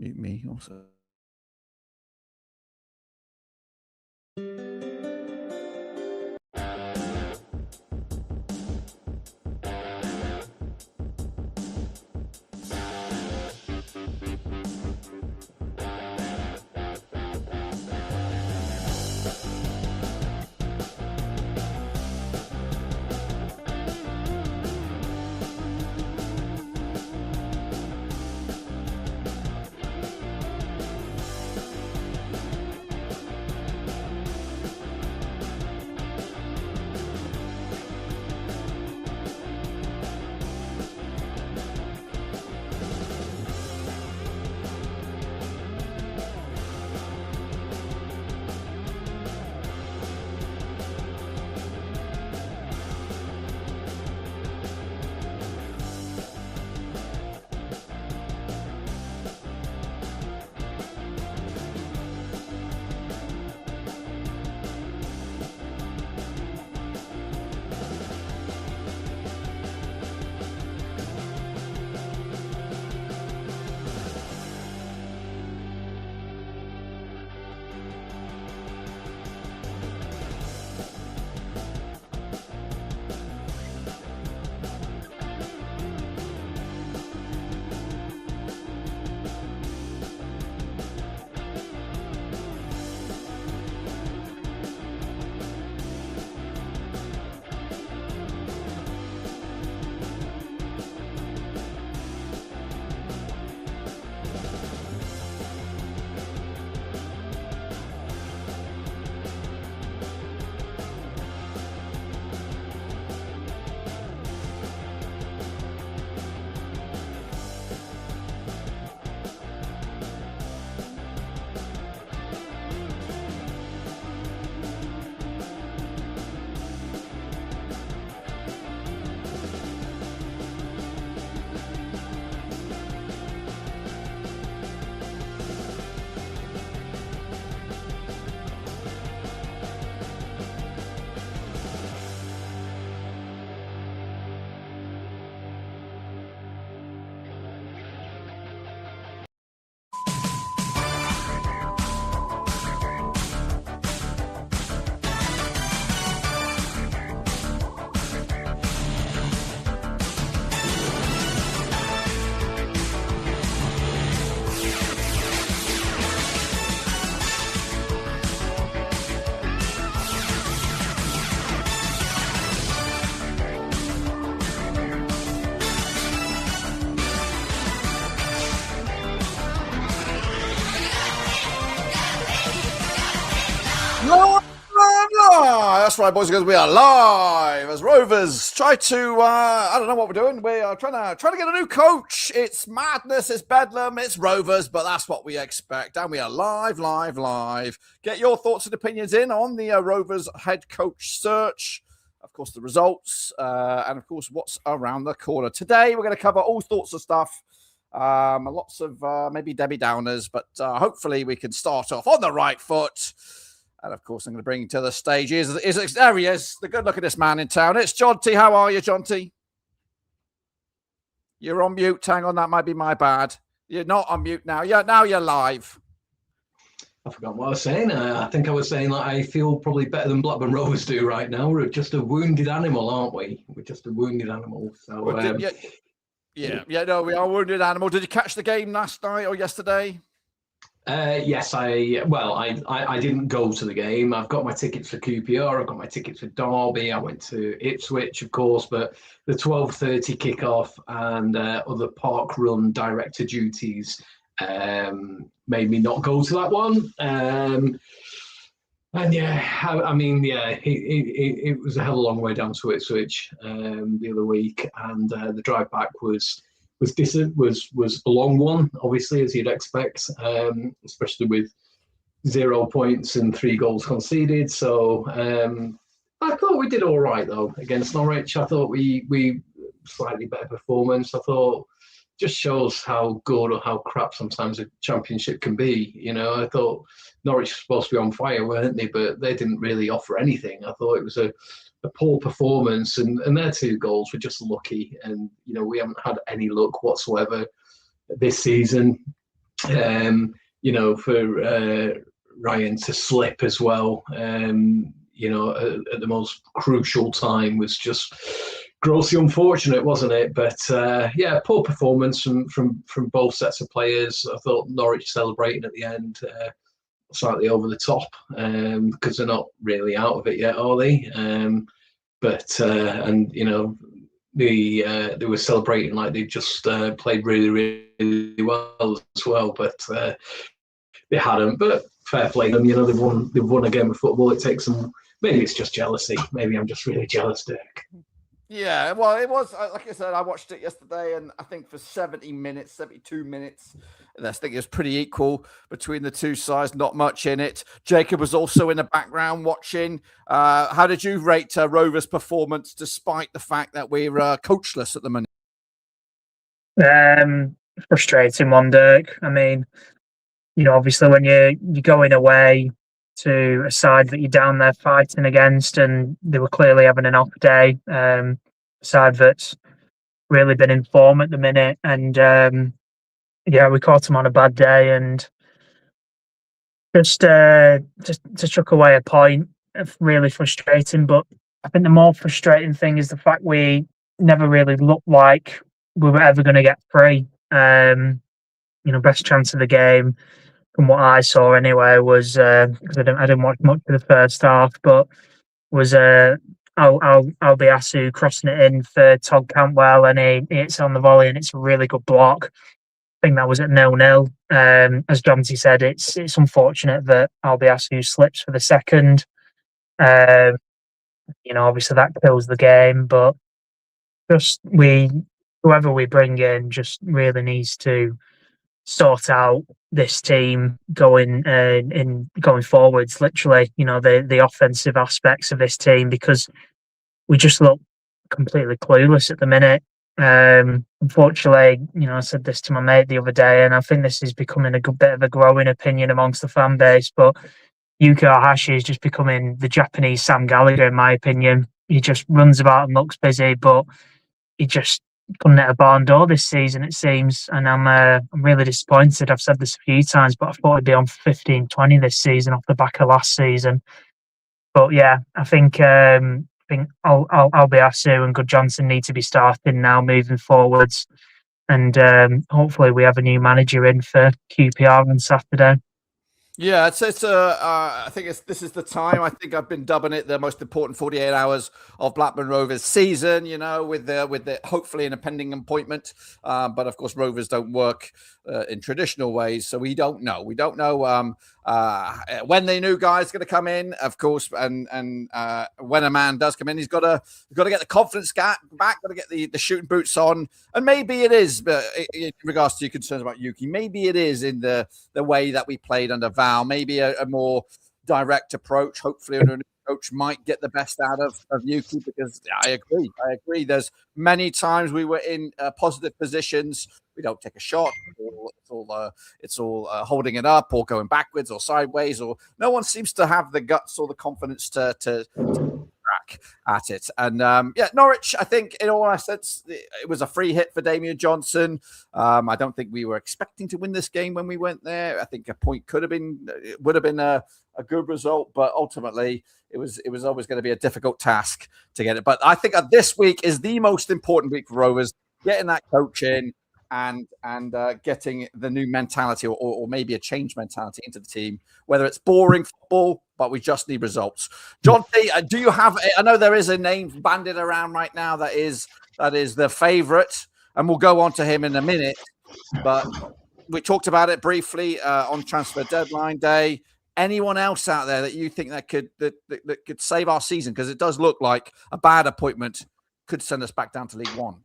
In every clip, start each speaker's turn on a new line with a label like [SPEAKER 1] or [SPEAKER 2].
[SPEAKER 1] Mute me also. That's right, boys and girls. We are live as Rovers try to. I don't know what we're doing. We are trying to get a new coach. It's madness. It's bedlam. It's Rovers, but that's what we expect. And we are live. Get your thoughts and opinions in on the Rovers head coach search. Of course, the results, and of course, what's around the corner. Today, we're going to cover all sorts of stuff. Lots of maybe Debbie Downers, but hopefully we can start off on the right foot. And of course, I'm going to bring to the stage. There he is, the good looking man in town. It's Jonty. How are you, Jonty? You're on mute. Hang on, that might be my bad. You're not on mute now. Yeah, now you're live.
[SPEAKER 2] I forgot what I was saying. I think I was saying that I feel probably better than Blackburn Rovers do right now. We're just a wounded animal, aren't we? We're just a wounded animal. So
[SPEAKER 1] no, we are a wounded animal. Did you catch the game last night or yesterday?
[SPEAKER 2] Yes, I didn't go to the game. I've got my tickets for QPR. I've got my tickets for Derby. I went to Ipswich, of course, but the 12:30 kickoff and other park run director duties made me not go to that one. And it was a hell of a long way down to Ipswich the other week, and the drive back was a long one, obviously, as you'd expect, especially with 0 points and 3 goals conceded. So I thought we did all right, though, against Norwich. I thought we slightly better performance. I thought just shows how good or how crap sometimes a championship can be. You know, I thought Norwich were supposed to be on fire, weren't they? But they didn't really offer anything. I thought it was a poor performance, and their 2 goals were just lucky. And, you know, we haven't had any luck whatsoever this season. For Ryan to slip as well, at the most crucial time was just grossly unfortunate, wasn't it? But poor performance from both sets of players. I thought Norwich celebrating at the end slightly over the top because they're not really out of it yet, are they? They were celebrating like they just played really, really well as well, but they hadn't. But fair play them, they've won a game of football. It takes them. Maybe it's just jealousy. Maybe I'm just really jealous, Dirk.
[SPEAKER 1] Yeah, well, it was, like I said, I watched it yesterday, and I think for 70 minutes, 72 minutes, I think it was pretty equal between the two sides, not much in it. Jacob was also in the background watching. How did you rate Rovers' performance, despite the fact that we're coachless at the minute?
[SPEAKER 3] Frustrating one, Dirk. I mean, obviously when you're going away to a side that you're down there fighting against, and they were clearly having an off day. A side that's really been in form at the minute, and we caught them on a bad day, and just chuck away a point. Really frustrating. But I think the more frustrating thing is the fact we never really looked like we were ever going to get free. Best chance of the game, from what I saw anyway, was because I didn't watch much of the first half, but was Albiasu crossing it in for Todd Cantwell, and he hits on the volley, and it's a really good block. I think that was at 0-0. As Jonty said, it's unfortunate that Albiasu slips for the second. Obviously that kills the game, but just whoever we bring in just really needs to sort out this team going forwards. Literally, the offensive aspects of this team, because we just look completely clueless at the minute. Unfortunately, I said this to my mate the other day, and I think this is becoming a good bit of a growing opinion amongst the fan base. But Yuki Ohashi is just becoming the Japanese Sam Gallagher, in my opinion. He just runs about and looks busy, but he just couldn't hit a barn door this season, it seems, and I'm really disappointed. I've said this a few times, but I thought he'd be on 15-20 this season off the back of last season. But yeah, I think Albiasu and Good Johnson need to be starting now, moving forwards, and hopefully we have a new manager in for QPR on Saturday.
[SPEAKER 1] Yeah, I think this is the time. I think I've been dubbing it the most important 48 hours of Blackburn Rovers season, with the hopefully an impending appointment. But of course, Rovers don't work in traditional ways, so we don't know. We don't know when the new guy's going to come in, of course, and when a man does come in, he's got to get the confidence back, got to get the shooting boots on, and maybe it is. But in regards to your concerns about Yuki, maybe it is in the way that we played under Val. Maybe a more direct approach. Hopefully, a new coach might get the best out of Yuki, because I agree. There's many times we were in positive positions. We don't take a shot. It's all holding it up or going backwards or sideways, or no one seems to have the guts or the confidence to crack at it. And Norwich, I think in all essence, it was a free hit for Damian Johnson. I don't think we were expecting to win this game when we went there. I think a point would have been a good result, but ultimately it was always going to be a difficult task to get it. But I think this week is the most important week for Rovers, getting that coach in and getting the new mentality or maybe a change mentality into the team, whether it's boring football, but we just need results. John, do you have, I know there is a name bandied around right now that is the favourite, and we'll go on to him in a minute, but we talked about it briefly on transfer deadline day. Anyone else out there that you think that could save our season? Because it does look like a bad appointment could send us back down to League One.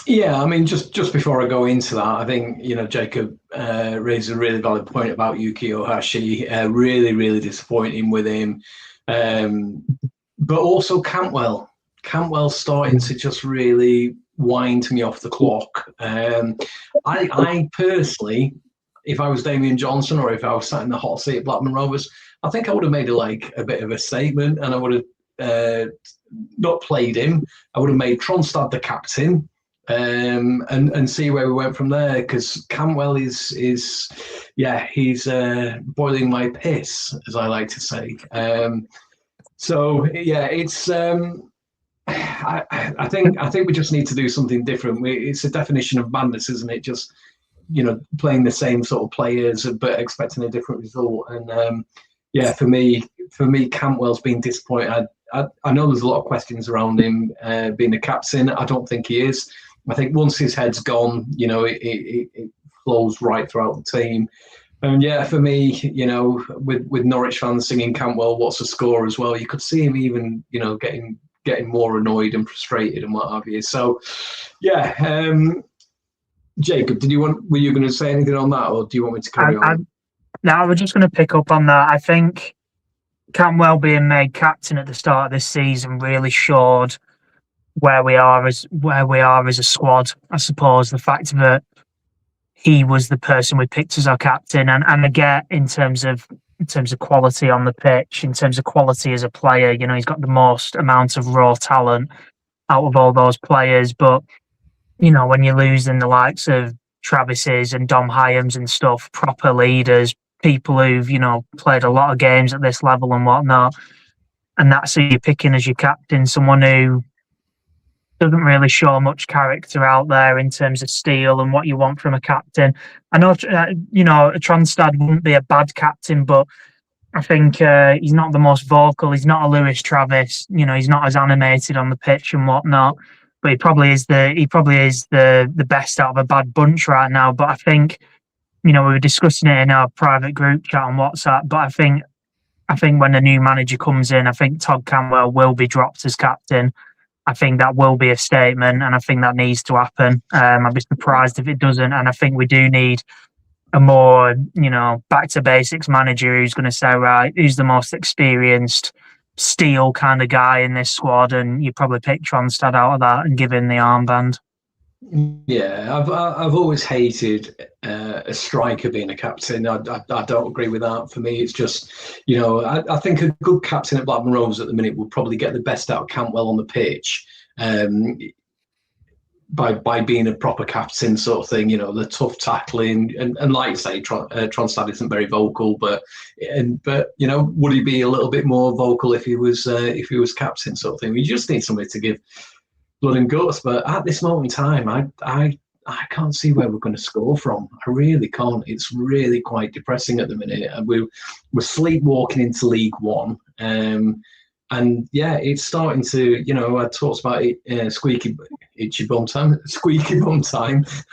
[SPEAKER 2] Yeah, I mean, just before I go into that, I think, Jacob raised a really valid point about Yuki Ohashi. Really, really disappointing with him. But also Cantwell. Cantwell's starting to just really wind me off the clock. I personally, if I was Damian Johnson or if I was sat in the hot seat at Blackburn Rovers, I think I would have made a bit of a statement, and I would have not played him. I would have made Tronstad the captain. and see where we went from there. Because Cantwell is he's boiling my piss, as I like to say. So yeah, it's. I think we just need to do something different. It's a definition of madness, isn't it? Just playing the same sort of players but expecting a different result. And for me, Cantwell's been disappointed. I know there's a lot of questions around him being a captain. I don't think he is. I think once his head's gone, it flows right throughout the team. And for me, with Norwich fans singing Cantwell, what's the score as well? You could see him even, getting more annoyed and frustrated and what have you. So, Jacob, were you going to say anything on that, or do you want me to carry on?
[SPEAKER 3] No, I was just going to pick up on that. I think Cantwell being made captain at the start of this season really showed where we are as a squad. I suppose the fact that he was the person we picked as our captain, and I get in terms of quality on the pitch, in terms of quality as a player, he's got the most amount of raw talent out of all those players. But when you're losing the likes of Travis's and Dom Hyams and stuff, proper leaders, people who've played a lot of games at this level and whatnot, and that's who you're picking as your captain, someone who doesn't really show much character out there in terms of steel and what you want from a captain. I know, Tronstad wouldn't be a bad captain, but I think he's not the most vocal. He's not a Lewis Travis. He's not as animated on the pitch and whatnot. But he probably is the best out of a bad bunch right now. But I think, we were discussing it in our private group chat on WhatsApp. But I think when the new manager comes in, I think Todd Cantwell will be dropped as captain. I think that will be a statement, and I think that needs to happen. I'd be surprised if it doesn't. And I think we do need a more, back to basics manager who's going to say, right, who's the most experienced steel kind of guy in this squad, and you probably pick Tronstad out of that and give him the armband.
[SPEAKER 2] Yeah, I've always hated a striker being a captain. I don't agree with that. For me, it's just, I think a good captain at Blackburn Rovers at the minute will probably get the best out of Cantwell on the pitch by being a proper captain sort of thing. The tough tackling and like you say, Tronstad isn't very vocal, but would he be a little bit more vocal if he was captain sort of thing? We just need somebody to give blood and guts, but at this moment in time, I can't see where we're going to score from. I really can't. It's really quite depressing at the minute. We're sleepwalking into League One, and it's starting to. I talked about it, squeaky bum time.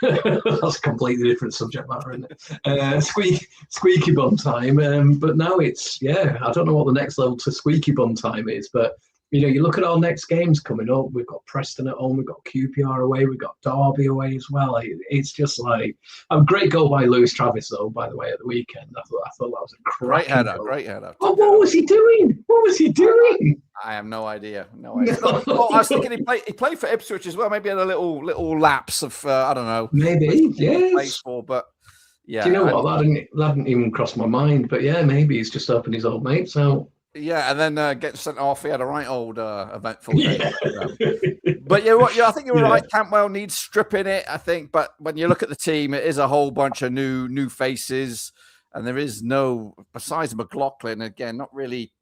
[SPEAKER 2] That's a completely different subject matter, isn't it? Squeaky bum time. But now it's I don't know what the next level to squeaky bum time is, but. You look at our next games coming up. We've got Preston at home. We've got QPR away. We've got Derby away as well. It's just like a great goal by Lewis Travis, though. By the way, at the weekend, I thought that was a great header. Oh, what was he doing?
[SPEAKER 1] I have no idea. I was thinking he played for Ipswich as well. Maybe had a little lapse of I don't know.
[SPEAKER 2] Maybe yes.
[SPEAKER 1] But yeah.
[SPEAKER 2] Do you know what? That didn't even cross my mind. But yeah, maybe he's just helping his old mates out.
[SPEAKER 1] Yeah, and then get sent off. He had a right old eventful day. But I think you're right. Cantwell needs stripping it, I think. But when you look at the team, it is a whole bunch of new faces, and there is no, besides McLaughlin, again, not really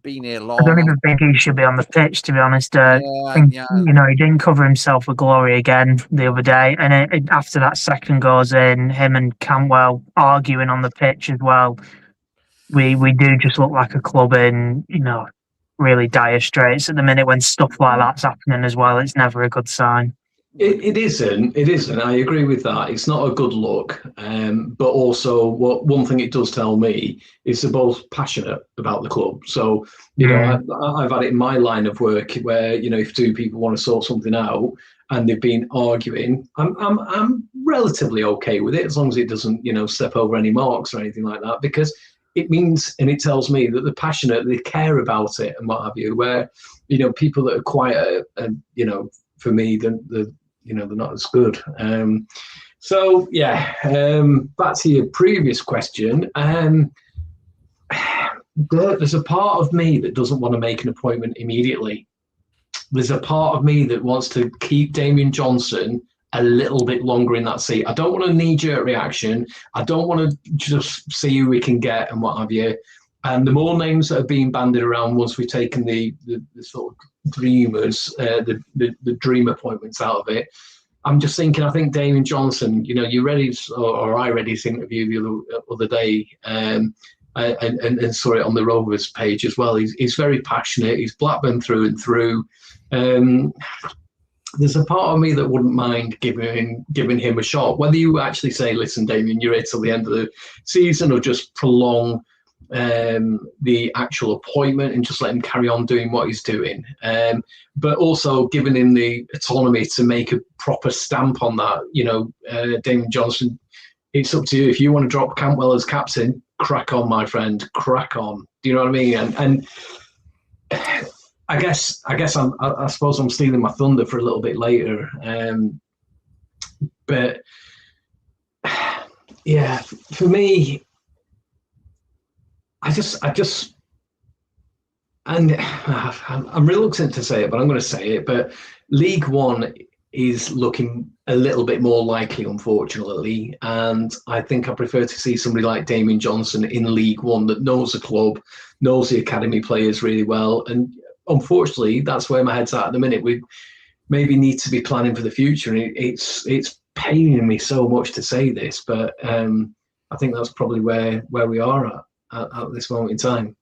[SPEAKER 1] been here long.
[SPEAKER 3] I don't even think he should be on the pitch, to be honest. He didn't cover himself with glory again the other day, and after that second goes in, him and Cantwell arguing on the pitch as well. We do just look like a club in, really dire straits at the minute when stuff like that's happening as well. It's never a good sign.
[SPEAKER 2] It isn't. I agree with that. It's not a good look. But also, one thing it does tell me is they're both passionate about the club. So, I've had it in my line of work where, if two people want to sort something out and they've been arguing, I'm relatively okay with it as long as it doesn't, step over any marks or anything like that, because it means, and it tells me that they're passionate, they care about it and what have you, where, people that are quiet and, for me, they're not as good. Back to your previous question. There's a part of me that doesn't want to make an appointment immediately. there's a part of me that wants to keep Damien Johnson a little bit longer in that seat. I don't want a knee-jerk reaction. I don't want to just see who we can get and what have you. And the more names that are being banded around once we've taken the sort of dreamers, the dream appointments out of it, I'm just thinking, I think Damien Johnson, you read his, or I read his interview the other day, and saw it on the Rovers page as well. He's very passionate. He's Blackburn through and through. There's a part of me that wouldn't mind giving him a shot. Whether you actually say, listen, Damien, you're here till the end of the season, or just prolong the actual appointment and just let him carry on doing what he's doing. But also giving him the autonomy to make a proper stamp on that. Damien Johnson, it's up to you. If you want to drop Cantwell as captain, crack on, my friend, crack on. Do you know what I mean? And I suppose I'm stealing my thunder for a little bit later. But yeah, for me, and I'm reluctant to say it, but I'm going to say it. But League One is looking a little bit more likely, unfortunately. And I think I prefer to see somebody like Damien Johnson in League One that knows the club, knows the academy players really well. And unfortunately, that's where my head's at the minute. We maybe need to be planning for the future. And it's paining me so much to say this, but I think that's probably where we are at this moment in time.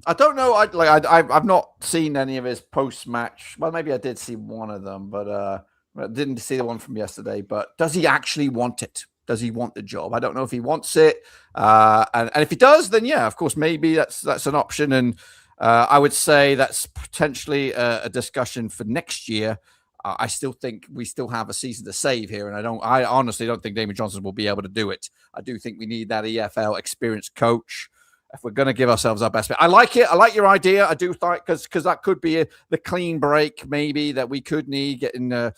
[SPEAKER 1] I don't know. I've not seen any of his post-match. Well, maybe I did see one of them, but I didn't see the one from yesterday. But does he actually want it? Does he want the job? I don't know if he wants it. And if he does, then yeah, of course, maybe that's an option. And I would say that's potentially a discussion for next year. I still think we still have a season to save here, and I honestly don't think Damien Johnson will be able to do it. I do think we need that EFL experienced coach if we're going to give ourselves our best. I like it. I like your idea. I do think because that could be the clean break maybe that we could need, getting a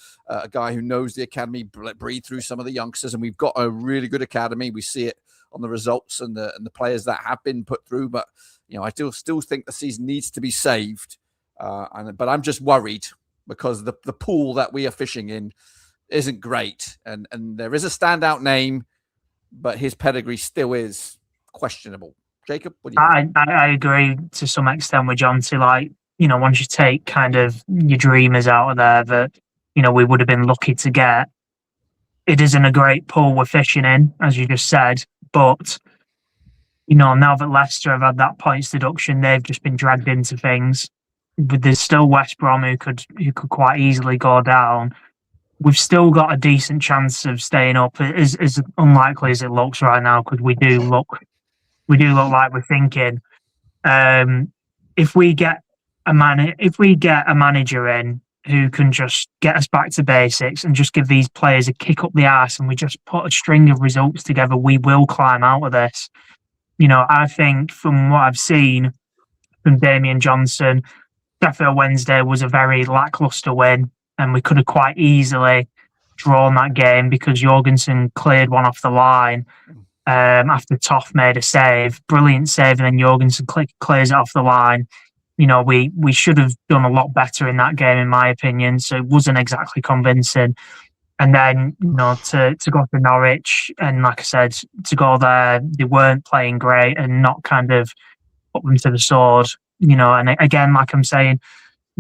[SPEAKER 1] guy who knows the academy, breathe through some of the youngsters, and we've got a really good academy. We see it on the results and the players that have been put through. But I still think the season needs to be saved. But I'm just worried because the pool that we are fishing in isn't great, and there is a standout name, but his pedigree still is questionable. Jacob, what do you think?
[SPEAKER 3] I agree to some extent with Jonty. Like, once you take kind of your dreamers out of there that, we would have been lucky to get, it isn't a great pool we're fishing in, as you just said. But, now that Leicester have had that points deduction, they've just been dragged into things. But there's still West Brom who could quite easily go down. We've still got a decent chance of staying up, as unlikely as it looks right now, because we do look like we're thinking. If we get a manager in who can just get us back to basics and just give these players a kick up the arse, and we just put a string of results together, we will climb out of this. I think from what I've seen from Damien Johnson, Sheffield Wednesday was a very lacklustre win, and we could have quite easily drawn that game because Jorgensen cleared one off the line. After Toff made a save, brilliant save, and then Jorgensen clears it off the line. We should have done a lot better in that game, in my opinion. So it wasn't exactly convincing. And then, to go to Norwich, and like I said, to go there, they weren't playing great and not kind of put them to the sword. And again, like I'm saying,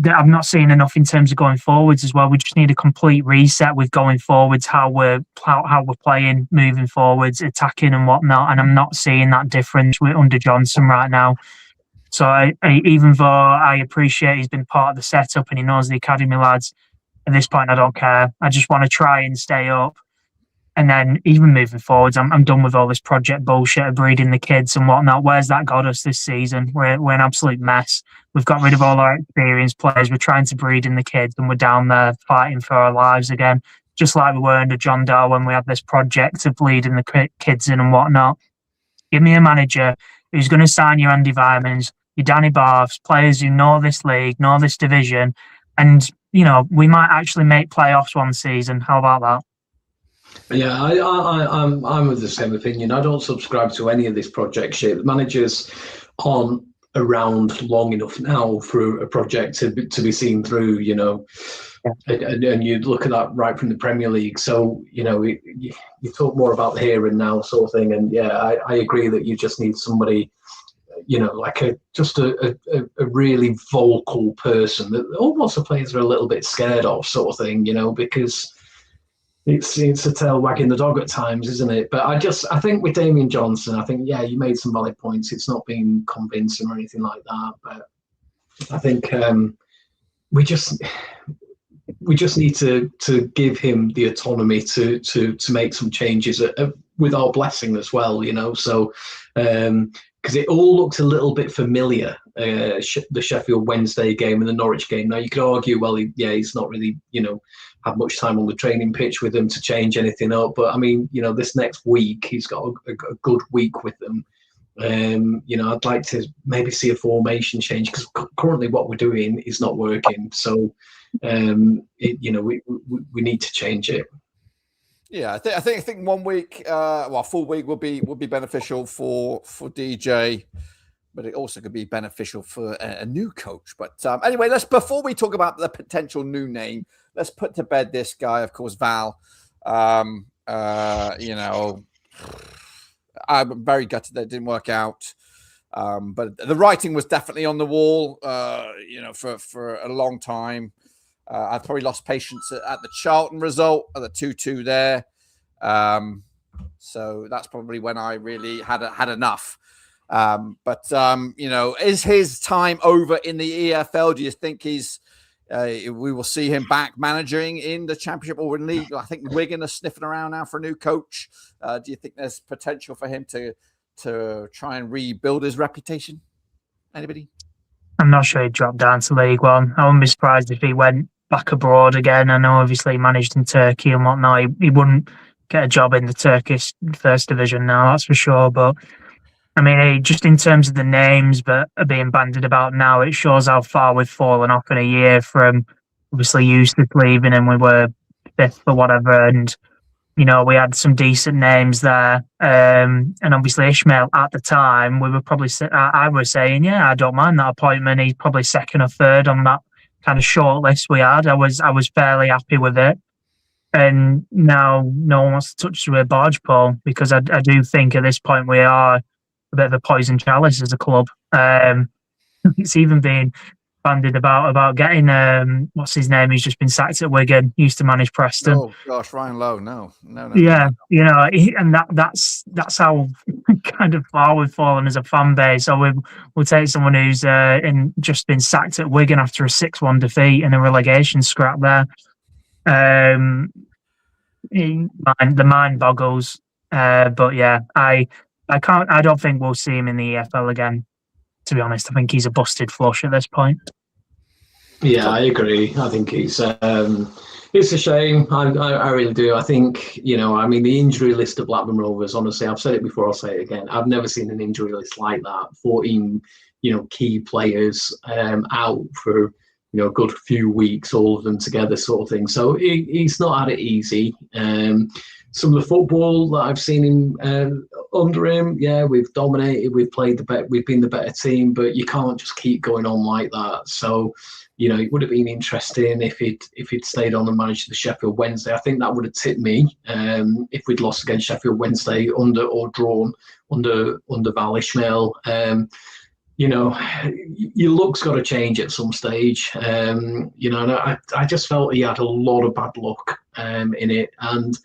[SPEAKER 3] I'm not seeing enough in terms of going forwards as well. We just need a complete reset with going forwards, how we're playing, moving forwards, attacking and whatnot. And I'm not seeing that difference under Johnson right now. So even though I appreciate he's been part of the setup and he knows the academy lads, at this point I don't care. I just want to try and stay up. And then even moving forwards, I'm done with all this project bullshit of breeding the kids and whatnot. Where's that got us this season? We're an absolute mess. We've got rid of all our experienced players. We're trying to breed in the kids, and we're down there fighting for our lives again, just like we were under John Dahl when we had this project of bleeding the kids in and whatnot. Give me a manager who's going to sign your Andy Vimans, your Danny Barths, players who know this league, know this division, and we might actually make playoffs one season. How about that?
[SPEAKER 2] Yeah, I'm of the same opinion. I don't subscribe to any of this project shit. The managers on around long enough now for a project to be seen through, you know. And you look at that right from the Premier League. So, you know, you talk more about the here and now sort of thing. And yeah, I agree that you just need somebody, you know, like a really vocal person that almost the players are a little bit scared of sort of thing, you know, because it's a tail wagging the dog at times, isn't it? But I think with Damien Johnson, I think, yeah, you made some valid points. It's not been convincing or anything like that. But I think we just need to give him the autonomy to make some changes with our blessing as well, you know. So because it all looks a little bit familiar, the Sheffield Wednesday game and the Norwich game. Now you could argue, well, he's not really, you know, had much time on the training pitch with them to change anything up. But I mean, you know, this next week he's got a good week with them. You know, I'd like to maybe see a formation change because currently what we're doing is not working. So, you know, we need to change it.
[SPEAKER 1] Yeah, I think 1 week, a full week would be beneficial for DJ, but it also could be beneficial for a new coach. But anyway, before we talk about the potential new name, let's put to bed this guy, of course, Val. You know, I'm very gutted that it didn't work out. But the writing was definitely on the wall, you know, for a long time. I probably lost patience at the Charlton result, at the 2-2 there. So that's probably when I really had enough. But you know, is his time over in the EFL? Do you think we will see him back managing in the Championship or in League? I think Wigan are sniffing around now for a new coach. Do you think there's potential for him to try and rebuild his reputation? Anybody?
[SPEAKER 3] I'm not sure he'd drop down to League One. I wouldn't be surprised if he went back abroad again. I know obviously he managed in Turkey and whatnot. He wouldn't get a job in the Turkish First Division now, that's for sure. But I mean, just in terms of the names that are being bandied about now, it shows how far we've fallen off in a year from obviously Eustace leaving and we were fifth or whatever. And, you know, we had some decent names there. And obviously Ishmael at the time, we were probably, I was saying, yeah, I don't mind that appointment. He's probably second or third on that kind of short list we had. I was fairly happy with it. And now no one wants to touch the barge pole because I do think at this point we are a bit of a poison chalice as a club. It's even been bandied about getting what's his name? He's just been sacked at Wigan. He used to manage Preston.
[SPEAKER 1] Oh gosh, Ryan Lowe. No.
[SPEAKER 3] Yeah, you know, and that's how kind of far we've fallen as a fan base. So we'll take someone who's just been sacked at Wigan after a 6-1 defeat in a relegation scrap there. The mind boggles. But yeah, I don't think we'll see him in the EFL again. To be honest, I think he's a busted flush at this point.
[SPEAKER 2] Yeah, I agree. I think it's a shame. I really do. I think, you know, I mean, the injury list of Blackburn Rovers, honestly, I've said it before, I'll say it again. I've never seen an injury list like that. 14, you know, key players out for, you know, a good few weeks, all of them together sort of thing. So he's not had it easy. Some of the football that I've seen him under him, yeah, we've dominated, we've been the better team, but you can't just keep going on like that. So, you know, it would have been interesting if he'd stayed on and managed the Sheffield Wednesday. I think that would have tipped me if we'd lost against Sheffield Wednesday or drawn under Val Ishmael. You know, your look's got to change at some stage. You know, and I just felt he had a lot of bad luck in it, and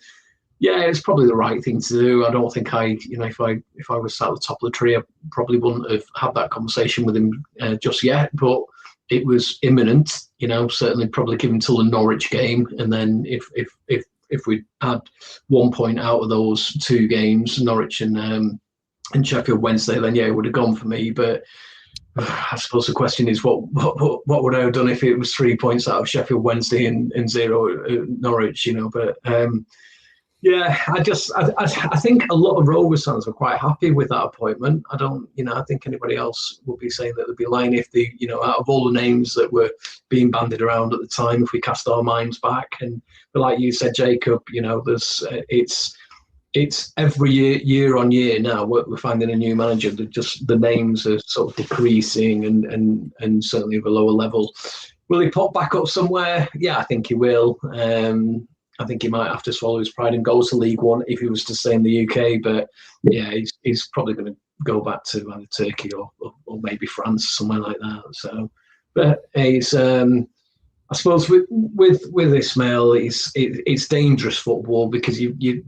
[SPEAKER 2] yeah, it's probably the right thing to do. I don't think you know, if I was sat at the top of the tree, I probably wouldn't have had that conversation with him just yet. But it was imminent. You know, certainly probably give him till the Norwich game, and then if we had 1 point out of those two games, Norwich and Sheffield Wednesday, then yeah, it would have gone for me. But I suppose the question is, what would I have done if it was 3 points out of Sheffield Wednesday and 0 at Norwich? You know, but. Yeah, I think a lot of Rovers fans were quite happy with that appointment. I think anybody else would be saying that they'd be lying if they, you know, out of all the names that were being bandied around at the time, if we cast our minds back. But like you said, Jacob, you know, it's it's every year on year now. We're finding a new manager. The names are sort of decreasing and certainly of a lower level. Will he pop back up somewhere? Yeah, I think he will. I think he might have to swallow his pride and go to League One if he was to stay in the UK. But yeah, he's probably going to go back to either Turkey or maybe France, somewhere like that. So, but he's. I suppose with Ismail, it's dangerous football because we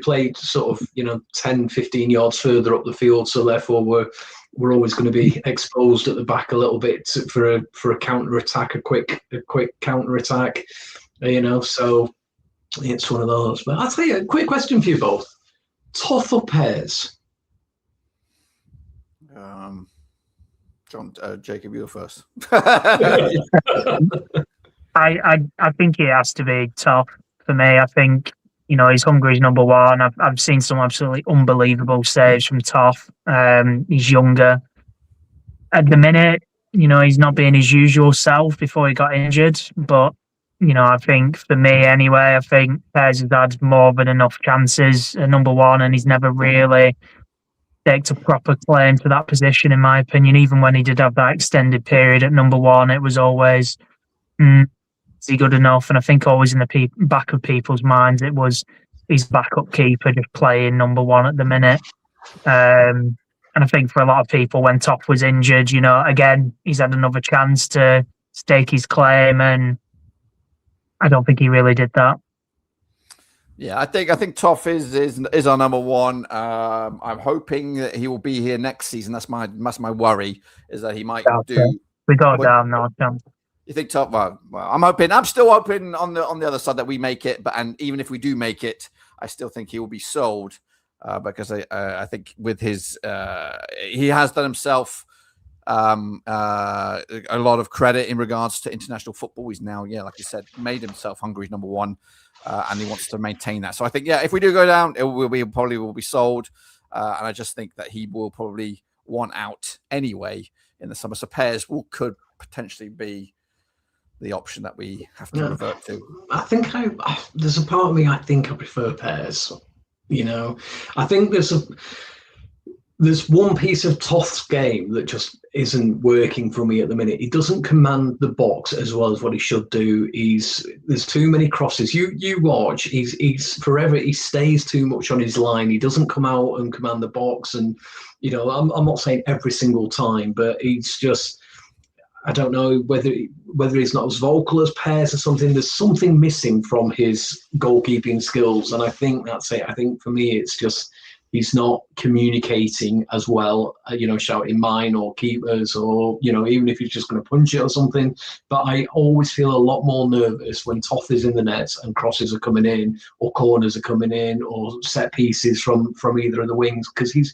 [SPEAKER 2] played sort of 10, 15 yards further up the field, so therefore we're always going to be exposed at the back a little bit for a counter attack, a quick counter attack, So it's one of those. But I'll tell you a quick question for you both: Toth or Pears?
[SPEAKER 1] John, Jacob, you're first.
[SPEAKER 3] I think it has to be Toth for me. I think he's Hungary's number one. I've seen some absolutely unbelievable saves from Toth. He's younger. At the minute, he's not being his usual self before he got injured. But I think for me anyway, I think Pears has had more than enough chances at number one, and he's never really staked a proper claim to that position, in my opinion. Even when he did have that extended period at number one, it was always, is he good enough? And I think always in the back of people's minds, it was his backup keeper just playing number one at the minute. And I think for a lot of people, when Toth was injured, again, he's had another chance to stake his claim, and I don't think he really did that.
[SPEAKER 1] Yeah, I think Toth is our number one. I'm hoping that he will be here next season. That's my worry, is that he might do.
[SPEAKER 3] We got down no chance.
[SPEAKER 1] You think Toth? Well, I'm still hoping on the other side that we make it. And even if we do make it, I still think he will be sold because I think with his he has done himself a lot of credit in regards to international football. He's now, like you said, made himself Hungary's number one. And he wants to maintain that. So I think, if we do go down, probably will be sold. And I just think that he will probably want out anyway in the summer. So Pears could potentially be the option that we have to revert to.
[SPEAKER 2] I think there's a part of me, I think I prefer Pears. I think there's one piece of Toth's game that just isn't working for me at the minute. He doesn't command the box as well as what he should do. There's too many crosses. You watch. He's forever. He stays too much on his line. He doesn't come out and command the box. And I'm not saying every single time, but he's just. I don't know whether he's not as vocal as Pears or something. There's something missing from his goalkeeping skills, and I think that's it. I think for me, it's just. He's not communicating as well, shouting mine or keepers or, even if he's just going to punch it or something. But I always feel a lot more nervous when Toth is in the nets and crosses are coming in or corners are coming in or set pieces from either of the wings, because he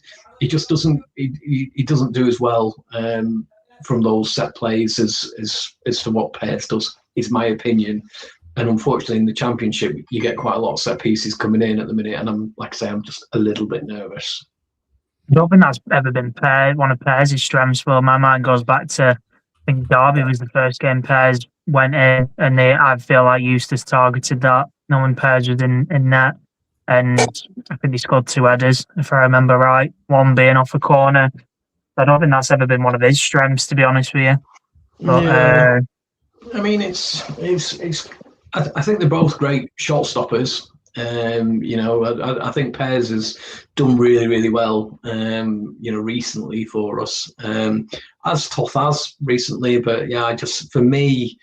[SPEAKER 2] just doesn't do as well from those set plays as to what Pears does, is my opinion. And unfortunately, in the Championship, you get quite a lot of set pieces coming in at the minute, and I'm just a little bit nervous.
[SPEAKER 3] I don't think that's ever been one of Pears' strengths. Well, my mind goes back to, I think Derby was the first game Pears went in, and I feel like Eustace targeted that, knowing Pears was in net, and I think he scored 2 headers, if I remember right, one being off a corner. I don't think that's ever been one of his strengths, to be honest with you. But,
[SPEAKER 2] yeah. I mean, I think they're both great shot stoppers. I think Pears has done really, really well, recently for us, as Toth has recently. But for me,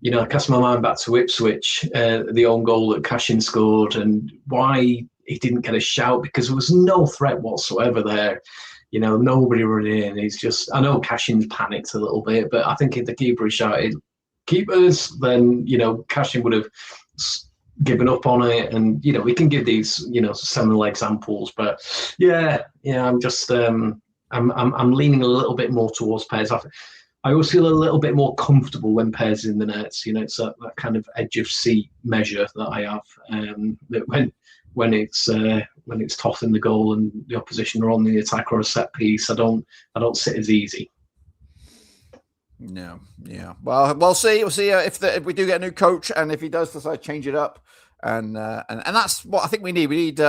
[SPEAKER 2] I cast my mind back to Ipswich, the own goal that Cashin scored, and why he didn't get a shout, because there was no threat whatsoever there. Nobody running in. He's just, I know Cashin's panicked a little bit, but I think if the keeper had shouted, keepers, then Cashin would have given up on it, and we can give these seminal examples, but I'm just I'm leaning a little bit more towards Pears. I always feel a little bit more comfortable when Pears is in the nets. It's that kind of edge of seat measure that I have, that when it's Toth in the goal and the opposition are on the attack or a set piece, I don't sit as easy.
[SPEAKER 1] No, yeah. Well, we'll see. We'll see if we do get a new coach, and if he does decide to change it up, and that's what I think we need. We need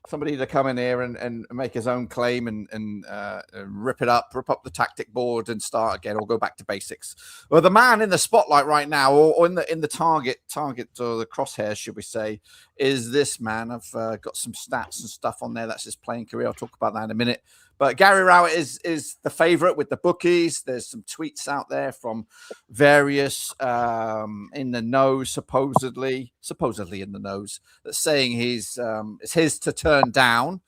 [SPEAKER 1] somebody to come in here and make his own claim and rip up the tactic board and start again, or go back to basics. Well, the man in the spotlight right now, or in the target or the crosshairs, should we say, is this man. I've got some stats and stuff on there. That's his playing career. I'll talk about that in a minute. But Gary Rowett is the favourite with the bookies. There's some tweets out there from various in the know, supposedly in the nose, that's saying it's his to turn down.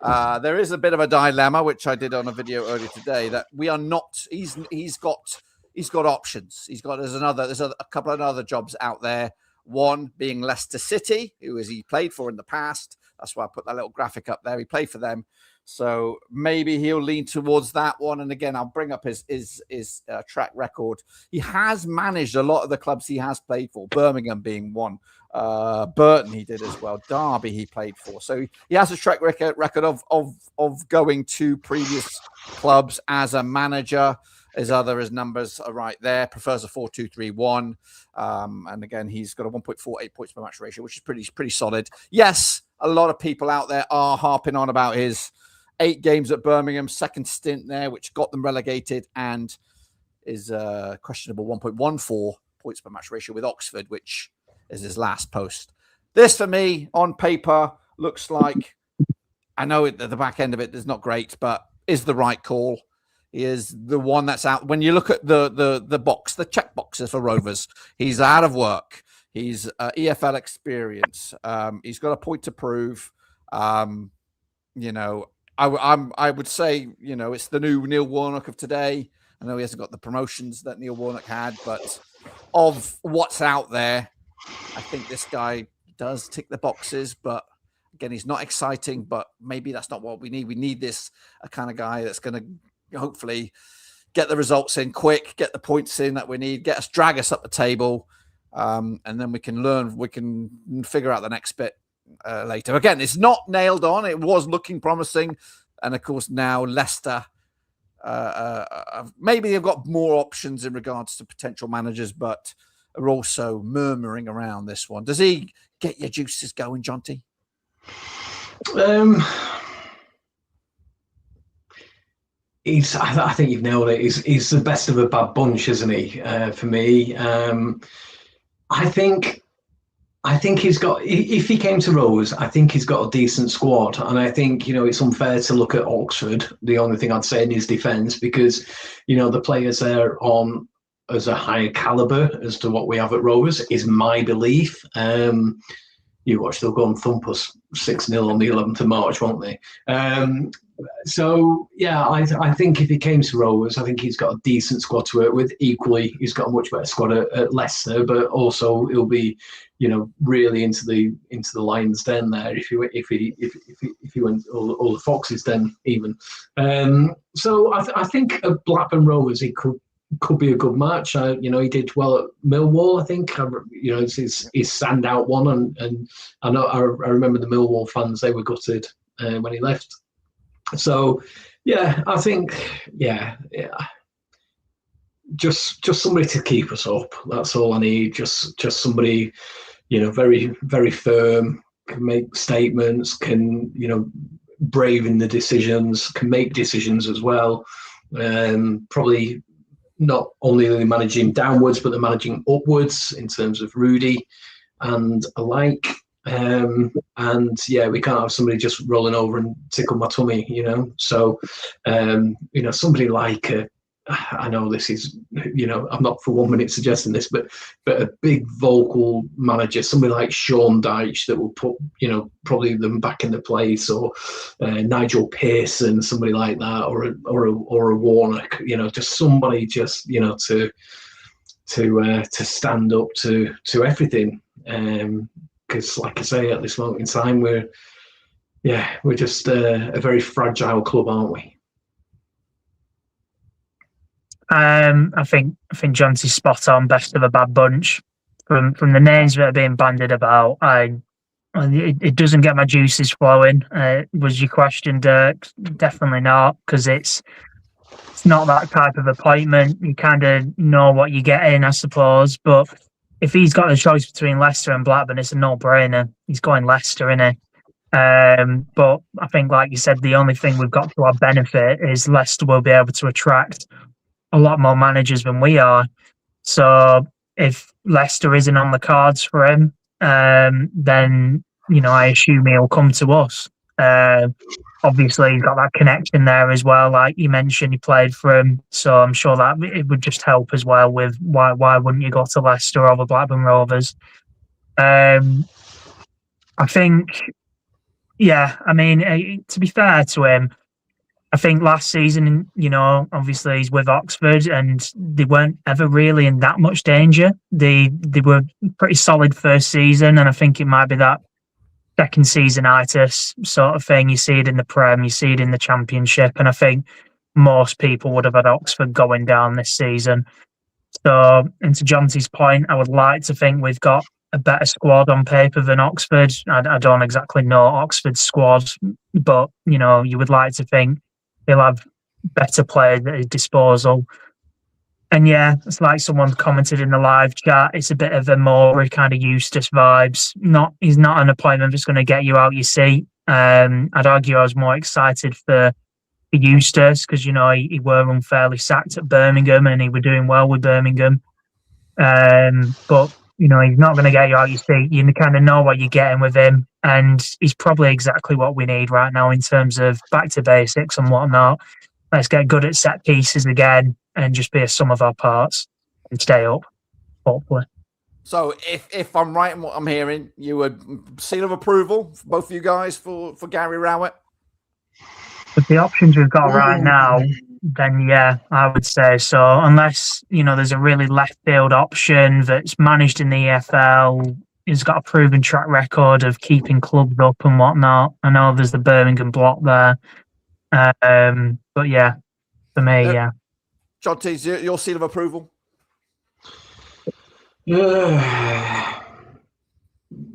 [SPEAKER 1] There is a bit of a dilemma, which I did on a video earlier today, that we are not. He's got options. There's a couple of other jobs out there. One being Leicester City, who he played for in the past. That's why I put that little graphic up there. He played for them. So maybe he'll lean towards that one. And again, I'll bring up his track record. He has managed a lot of the clubs he has played for, Birmingham being one. Burton he did as well. Derby he played for. So he has a track record of going to previous clubs as a manager. His numbers are right there. Prefers a 4-2-3-1. And again, he's got a 1.48 points per match ratio, which is pretty solid. Yes, a lot of people out there are harping on about his 8 games at Birmingham, second stint there, which got them relegated, and is questionable 1.14 points per match ratio with Oxford, which is his last post. This, for me, on paper, looks like, I know at the back end of it is not great, but is the right call. He is the one that's out. When you look at the check boxes for Rovers, he's out of work. He's EFL experience. He's got a point to prove. I would say, it's the new Neil Warnock of today. I know he hasn't got the promotions that Neil Warnock had, but of what's out there, I think this guy does tick the boxes. But again, he's not exciting. But maybe that's not what we need. We need a kind of guy that's going to hopefully get the results in quick, get the points in that we need, drag us up the table, and then we can figure out the next bit later. Again, it's not nailed on. It was looking promising, and of course now Leicester maybe they've got more options in regards to potential managers, but are also murmuring around this one. Does he get your juices going, Jonty?
[SPEAKER 2] I think you've nailed it. He's the best of a bad bunch, isn't he? For me, I think he's got. If he came to Rovers, I think he's got a decent squad, and I think it's unfair to look at Oxford. The only thing I'd say in his defence, because the players there on as a higher calibre as to what we have at Rovers, is my belief. You watch, they'll go and thump us 6-0 on the 11th of March, won't they? So, yeah, I think if he came to Rovers, I think he's got a decent squad to work with. Equally, he's got a much better squad at Leicester, but also he'll be, really into the Lions' den there if he went all the Foxes' den even. So I think at Blackburn Rovers he could be a good match. He did well at Millwall. I think it's his standout one, and I remember the Millwall fans, they were gutted when he left. So yeah, I think just somebody to keep us up. That's all I need. Just somebody very, very firm, can make statements, can brave in the decisions, can make decisions as well. Probably not only are they managing downwards, but they're managing upwards in terms of Rudy and alike. And yeah, we can't have somebody just rolling over and tickle my tummy, So, somebody like I know this is, I'm not for 1 minute suggesting this, but a big vocal manager, somebody like Sean Dyche that will put, probably them back in the place, or Nigel Pearson, somebody like that, or a Warnock, just somebody just, to stand up to everything. Because like I say, at this moment in time, we're just a very fragile club, aren't we?
[SPEAKER 3] I think Jonty's spot on. Best of a bad bunch. From the names that are being bandied about, it doesn't get my juices flowing. Was your question, Dirk? Definitely not, because it's not that type of appointment. You kind of know what you're getting, I suppose. But if he's got a choice between Leicester and Blackburn, it's a no-brainer. He's going Leicester, isn't he? But I think, like you said, the only thing we've got to our benefit is Leicester will be able to attract a lot more managers than we are. So if Leicester isn't on the cards for him, then, I assume he'll come to us. Obviously, he's got that connection there as well. Like you mentioned, he played for him. So I'm sure that it would just help as well with why wouldn't you go to Leicester over Blackburn Rovers? I think, to be fair to him, I think last season, obviously he's with Oxford and they weren't ever really in that much danger. They were pretty solid first season, and I think it might be that second season-itis sort of thing. You see it in the Prem, you see it in the Championship, and I think most people would have had Oxford going down this season. So, and to Jonty's point, I would like to think we've got a better squad on paper than Oxford. I don't exactly know Oxford's squad, but, you would like to think he'll have better players at his disposal. And yeah, it's like someone commented in the live chat, it's a bit of a more kind of Eustace vibes. He's not an appointment that's going to get you out your seat. I'd argue I was more excited for Eustace because, he were unfairly sacked at Birmingham and he were doing well with Birmingham. But, he's not going to get you out your seat. You kind of know what you're getting with him. And he's probably exactly what we need right now in terms of back to basics and whatnot. Let's get good at set pieces again and just be a sum of our parts and stay up, hopefully.
[SPEAKER 1] So if I'm right in what I'm hearing, you would seal of approval for both of you guys for Gary Rowett?
[SPEAKER 3] With the options we've got right now, then yeah, I would say so. Unless, there's a really left field option that's managed in the EFL, has got a proven track record of keeping clubs up and whatnot. I know there's the Birmingham block there. But yeah, for me, yeah.
[SPEAKER 1] Jonty's your seal of approval?
[SPEAKER 2] Yeah,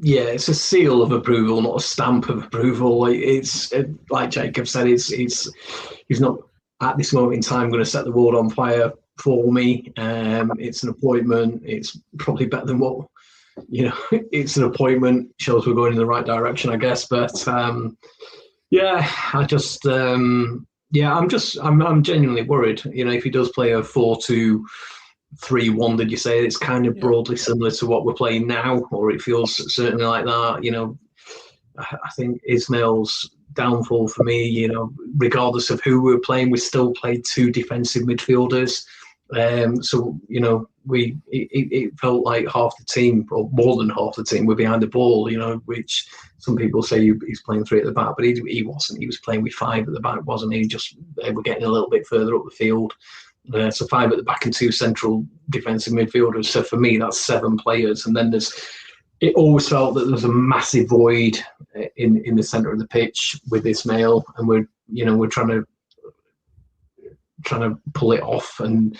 [SPEAKER 2] it's a seal of approval, not a stamp of approval. It's like Jacob said, he's not at this moment in time going to set the world on fire for me. It's an appointment. It's probably better than what it's an appointment. Shows we're going in the right direction, I guess. But I'm genuinely worried. If he does play a 4-2-3-1, did you say it's kind of broadly similar to what we're playing now, or it feels certainly like that. I think Ismail's downfall for me, regardless of who we're playing, we still played two defensive midfielders. So it felt like half the team, or more than half the team, were behind the ball. Which some people say he's playing three at the back, but he wasn't. He was playing with five at the back, wasn't he? They were getting a little bit further up the field. So five at the back and two central defensive midfielders. So for me, that's seven players. And then it always felt that there was a massive void in the centre of the pitch with Ismail, and we're trying to pull it off and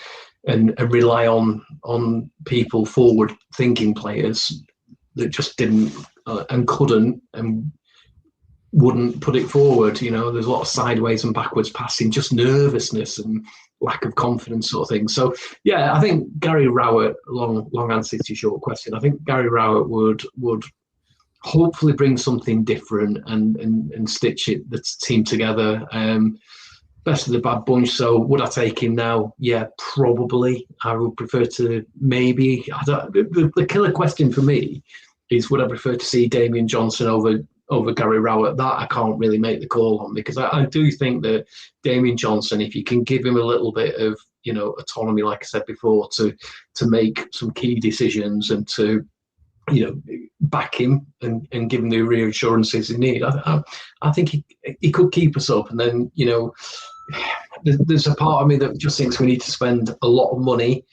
[SPEAKER 2] rely on people, forward thinking players that just didn't and couldn't and wouldn't put it forward. There's a lot of sideways and backwards passing, just nervousness and lack of confidence sort of thing. So yeah, I think Gary Rowett, long answer to your short question, I think Gary Rowett would hopefully bring something different and stitch the team together. Best of the bad bunch. So would I take him now? Yeah, probably. I would prefer to maybe. The killer question for me is, would I prefer to see Damien Johnson over Gary Rowett? That I can't really make the call on, because I do think that Damien Johnson, if you can give him a little bit of autonomy, like I said before, to make some key decisions and to back him and give him the reassurances he needs, I think he could keep us up. And then there's a part of me that just thinks we need to spend a lot of money,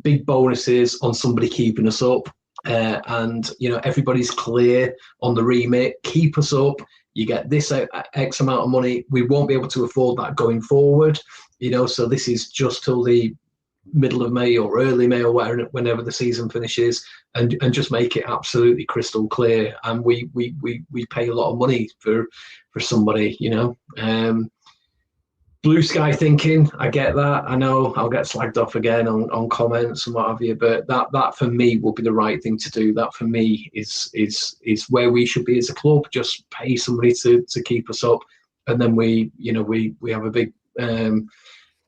[SPEAKER 2] big bonuses on somebody keeping us up. And everybody's clear on the remit. Keep us up. You get this X amount of money. We won't be able to afford that going forward. So this is just till the middle of May or early May or whenever the season finishes, and just make it absolutely crystal clear. And we pay a lot of money for somebody. blue sky thinking. I get that. I know I'll get slagged off again on comments and what have you, but that for me will be the right thing to do. That for me is where we should be as a club. Just pay somebody to keep us up, and then we have a big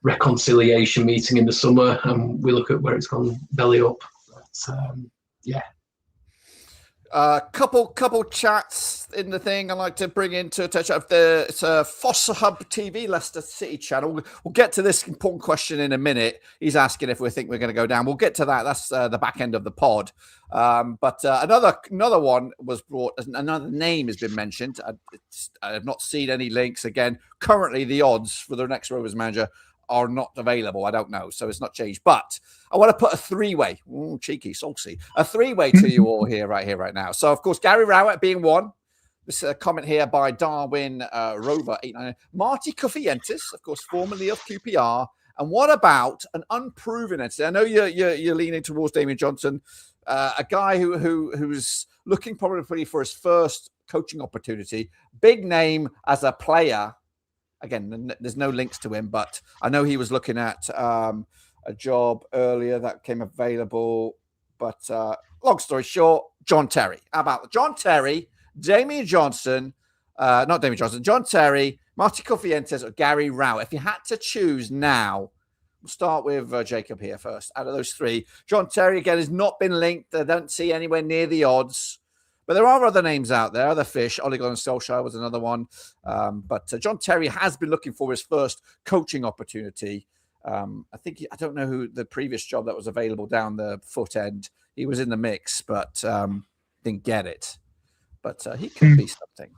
[SPEAKER 2] reconciliation meeting in the summer, and we look at where it's gone belly up. But, yeah.
[SPEAKER 1] Couple chats in the thing I'd like to bring into a touch of it's Foster Hub TV, Leicester City channel. We'll get to this important question in a minute. He's asking if we think we're going to go down. We'll get to that. That's the back end of the pod. But another one was brought. Another name has been mentioned. I have not seen any links. Again, currently the odds for the next Rovers manager are not available. I don't know, so it's not changed. But I want to put a three-way, cheeky, saucy, a three-way to you all right now. So, of course, Gary Rowett being one. This comment here by Darwin Rover 89. Marty Cufientes, of course, formerly of QPR. And what about an unproven entity? I know you're leaning towards Damien Johnson, a guy who's looking probably for his first coaching opportunity. Big name as a player. Again, there's no links to him, but I know he was looking at a job earlier that came available. But long story short, John Terry. How about John Terry, Damien Johnson, not Damien Johnson, John Terry, Marty Cufientes, or Gary Rowett? If you had to choose now, we'll start with Jacob here first. Out of those three, John Terry, again, has not been linked. I don't see anywhere near the odds. But there are other names out there, other fish. Ole Gunnar Solskjaer was another one. But John Terry has been looking for his first coaching opportunity. I don't know who the previous job that was available down the foot end. He was in the mix, but didn't get it. But he could be something.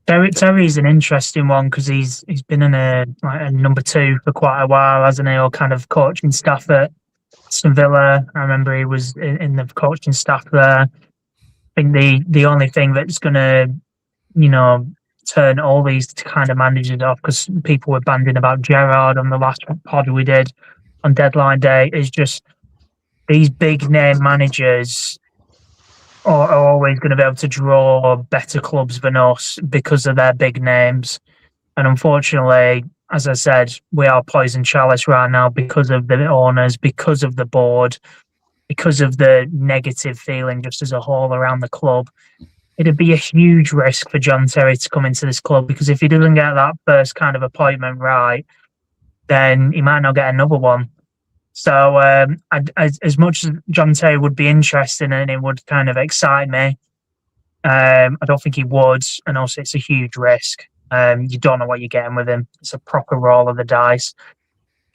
[SPEAKER 3] Terry's an interesting one because he's been in a number two for quite a while, hasn't he? Or kind of coaching staff at Aston Villa. I remember he was in the coaching staff there. I think the only thing that's going to, turn all these kind of managers off, because people were banding about Gerrard on the last pod we did on deadline day, is just these big name managers are always going to be able to draw better clubs than us because of their big names. And unfortunately, as I said, we are poison chalice right now because of the owners, because of the board, because of the negative feeling just as a whole around the club. It'd be a huge risk for John Terry to come into this club, because if he doesn't get that first kind of appointment right, then he might not get another one. So as much as John Terry would be interesting and it would kind of excite me, I don't think he would. And also it's a huge risk. You don't know what you're getting with him. It's a proper roll of the dice.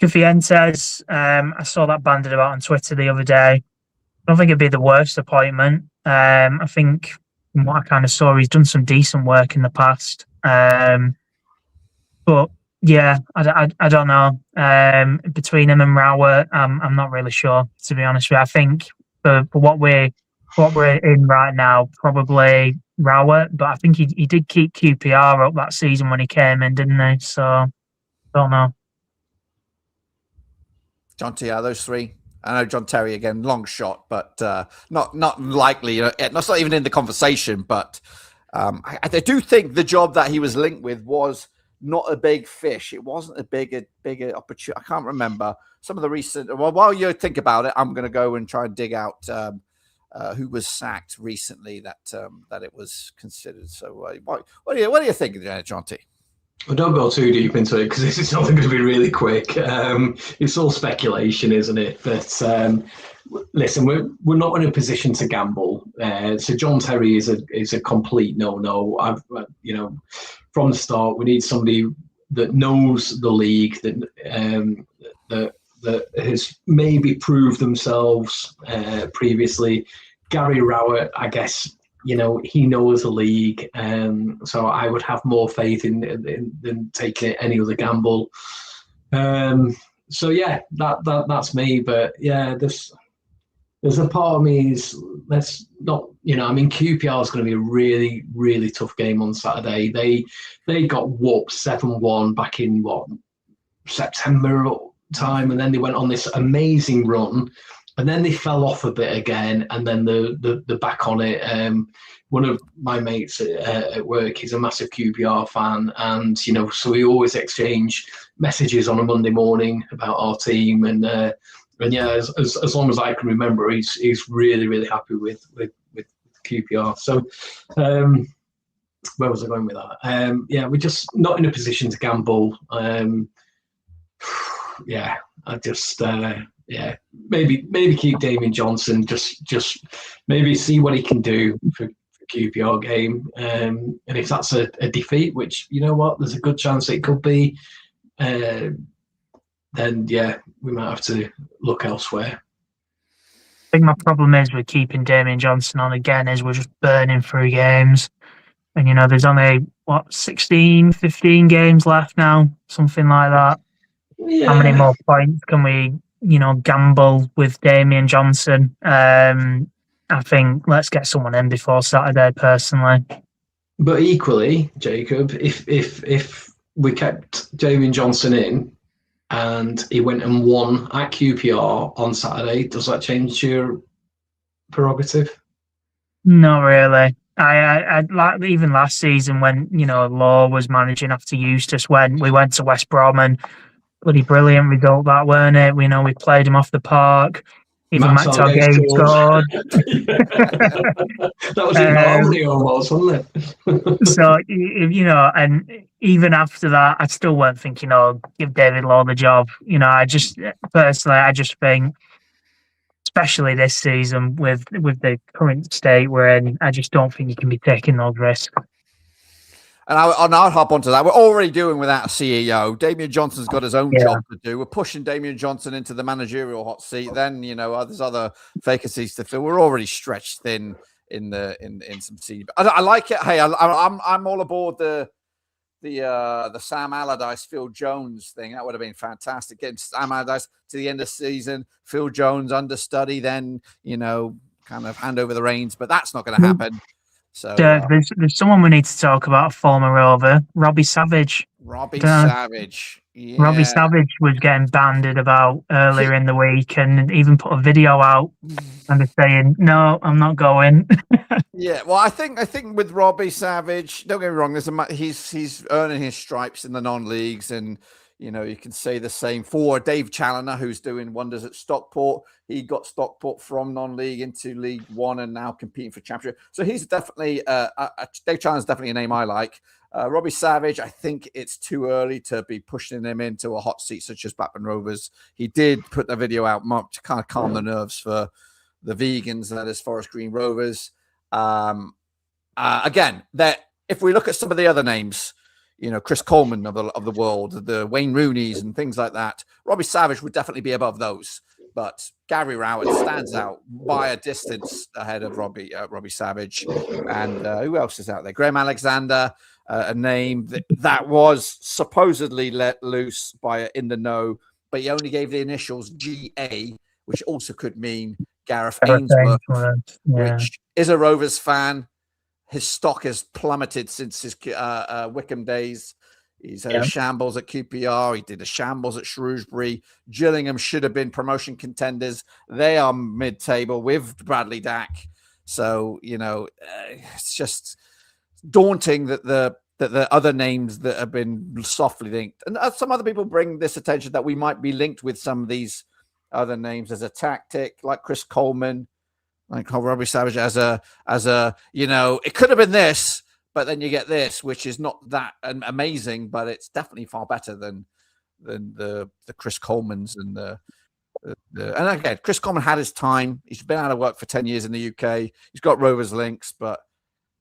[SPEAKER 3] Cufientes, I saw that banded about on Twitter the other day. I don't think it'd be the worst appointment. I think from what I kind of saw, he's done some decent work in the past. But yeah, I don't know. Between him and Rowett, I'm not really sure, to be honest with you. I think for what we're in right now, probably Rowett. But I think he did keep QPR up that season when he came in, didn't he? So I don't know.
[SPEAKER 1] John T, those three. I know John Terry again, long shot, but not likely. Not even in the conversation. But I do think the job that he was linked with was not a big fish. It wasn't a bigger opportunity. I can't remember some of the recent. Well, while you think about it, I'm going to go and try and dig out who was sacked recently that it was considered. So, what do you think, John T?
[SPEAKER 2] Well, don't go too deep into it, because this is only going to be really quick. It's all speculation, isn't it? But listen, we're not in a position to gamble. So John Terry is a complete no-no. From the start, we need somebody that knows the league, that has maybe proved themselves previously. Gary Rowett, I guess, he knows the league, so I would have more faith in than taking any other gamble. So yeah, that's me. But yeah, there's a part of me is, let's not, QPR is going to be a really, really tough game on Saturday. They got whooped 7-1 back in September time, and then they went on this amazing run. And then they fell off a bit again, and then the back on it one of my mates at work, he's a massive QPR fan, and so we always exchange messages on a Monday morning about our team, and yeah, as long as I can remember, he's really, really happy with QPR. So where was I going with that? Yeah, we're just not in a position to gamble. Yeah, I just maybe keep Damien Johnson, just maybe see what he can do for QPR game, and if that's a defeat, which there's a good chance it could be, then yeah, we might have to look elsewhere.
[SPEAKER 3] I think my problem is with keeping Damien Johnson on again is we're just burning through games. And, there's only, 16, 15 games left now, something like that.
[SPEAKER 2] Yeah.
[SPEAKER 3] How many more points can we, gamble with Damien Johnson? I think let's get someone in before Saturday, personally.
[SPEAKER 2] But equally, Jacob, if we kept Damien Johnson in and he went and won at QPR on Saturday, does that change your prerogative?
[SPEAKER 3] Not really. I like even last season when Law was managing after Eustace, when we went to West Brom, and bloody brilliant result that, weren't it? We played him off the park. Even Matt Targay scored.
[SPEAKER 2] That was in harmony almost, wasn't it?
[SPEAKER 3] So and even after that, I still weren't thinking, give David Law the job. I just think, especially this season with the current state we're in, I just don't think you can be taking those risks. And
[SPEAKER 1] I'll hop onto that. We're already doing without a CEO. Damien Johnson's got his own job to do. We're pushing Damien Johnson into the managerial hot seat. Then there's other vacancies to fill. We're already stretched thin in some senior. I like it. Hey, I'm all aboard the Sam Allardyce, Phil Jones thing. That would have been fantastic. Getting Sam Allardyce to the end of the season, Phil Jones understudy, then kind of hand over the reins. But that's not going to happen. So
[SPEAKER 3] there's someone we need to talk about, a former Rover, Robbie Savage.
[SPEAKER 1] Savage. Yeah.
[SPEAKER 3] Robbie Savage was getting banded about earlier in the week, and even put a video out and saying, "No, I'm not going."
[SPEAKER 1] Yeah, well, I think with Robbie Savage, don't get me wrong, he's earning his stripes in the non-leagues, and you can say the same for Dave Challoner, who's doing wonders at Stockport. He got Stockport from non-league into League One and now competing for Championship. So he's definitely Dave Challoner's definitely a name I like. Robbie Savage, I think it's too early to be pushing him into a hot seat such as Blackburn Rovers. He did put the video out to kind of calm the nerves for the vegans, that is Forest Green Rovers. Again, that if we look at some of the other names, Chris Coleman of the world, the Wayne Rooneys and things like that, Robbie Savage would definitely be above those. But Gary Rowett stands out by a distance ahead of Robbie Savage. And who else is out there? Graham Alexander, a name that was supposedly let loose by In the Know, but he only gave the initials GA, which also could mean Gareth Ainsworth, which is a Rovers fan. His stock has plummeted since his Wickham days. He's had a shambles at QPR. He did a shambles at Shrewsbury. Gillingham should have been promotion contenders. They are mid-table with Bradley Dack. So, it's just daunting that the other names that have been softly linked. And some other people bring this attention that we might be linked with some of these other names as a tactic, like Chris Coleman, like Robbie Savage as a it could have been this, but then you get this, which is not that amazing, but it's definitely far better than the Chris Colemans and and again, Chris Coleman had his time. He's been out of work for 10 years in the UK. He's got Rovers links, but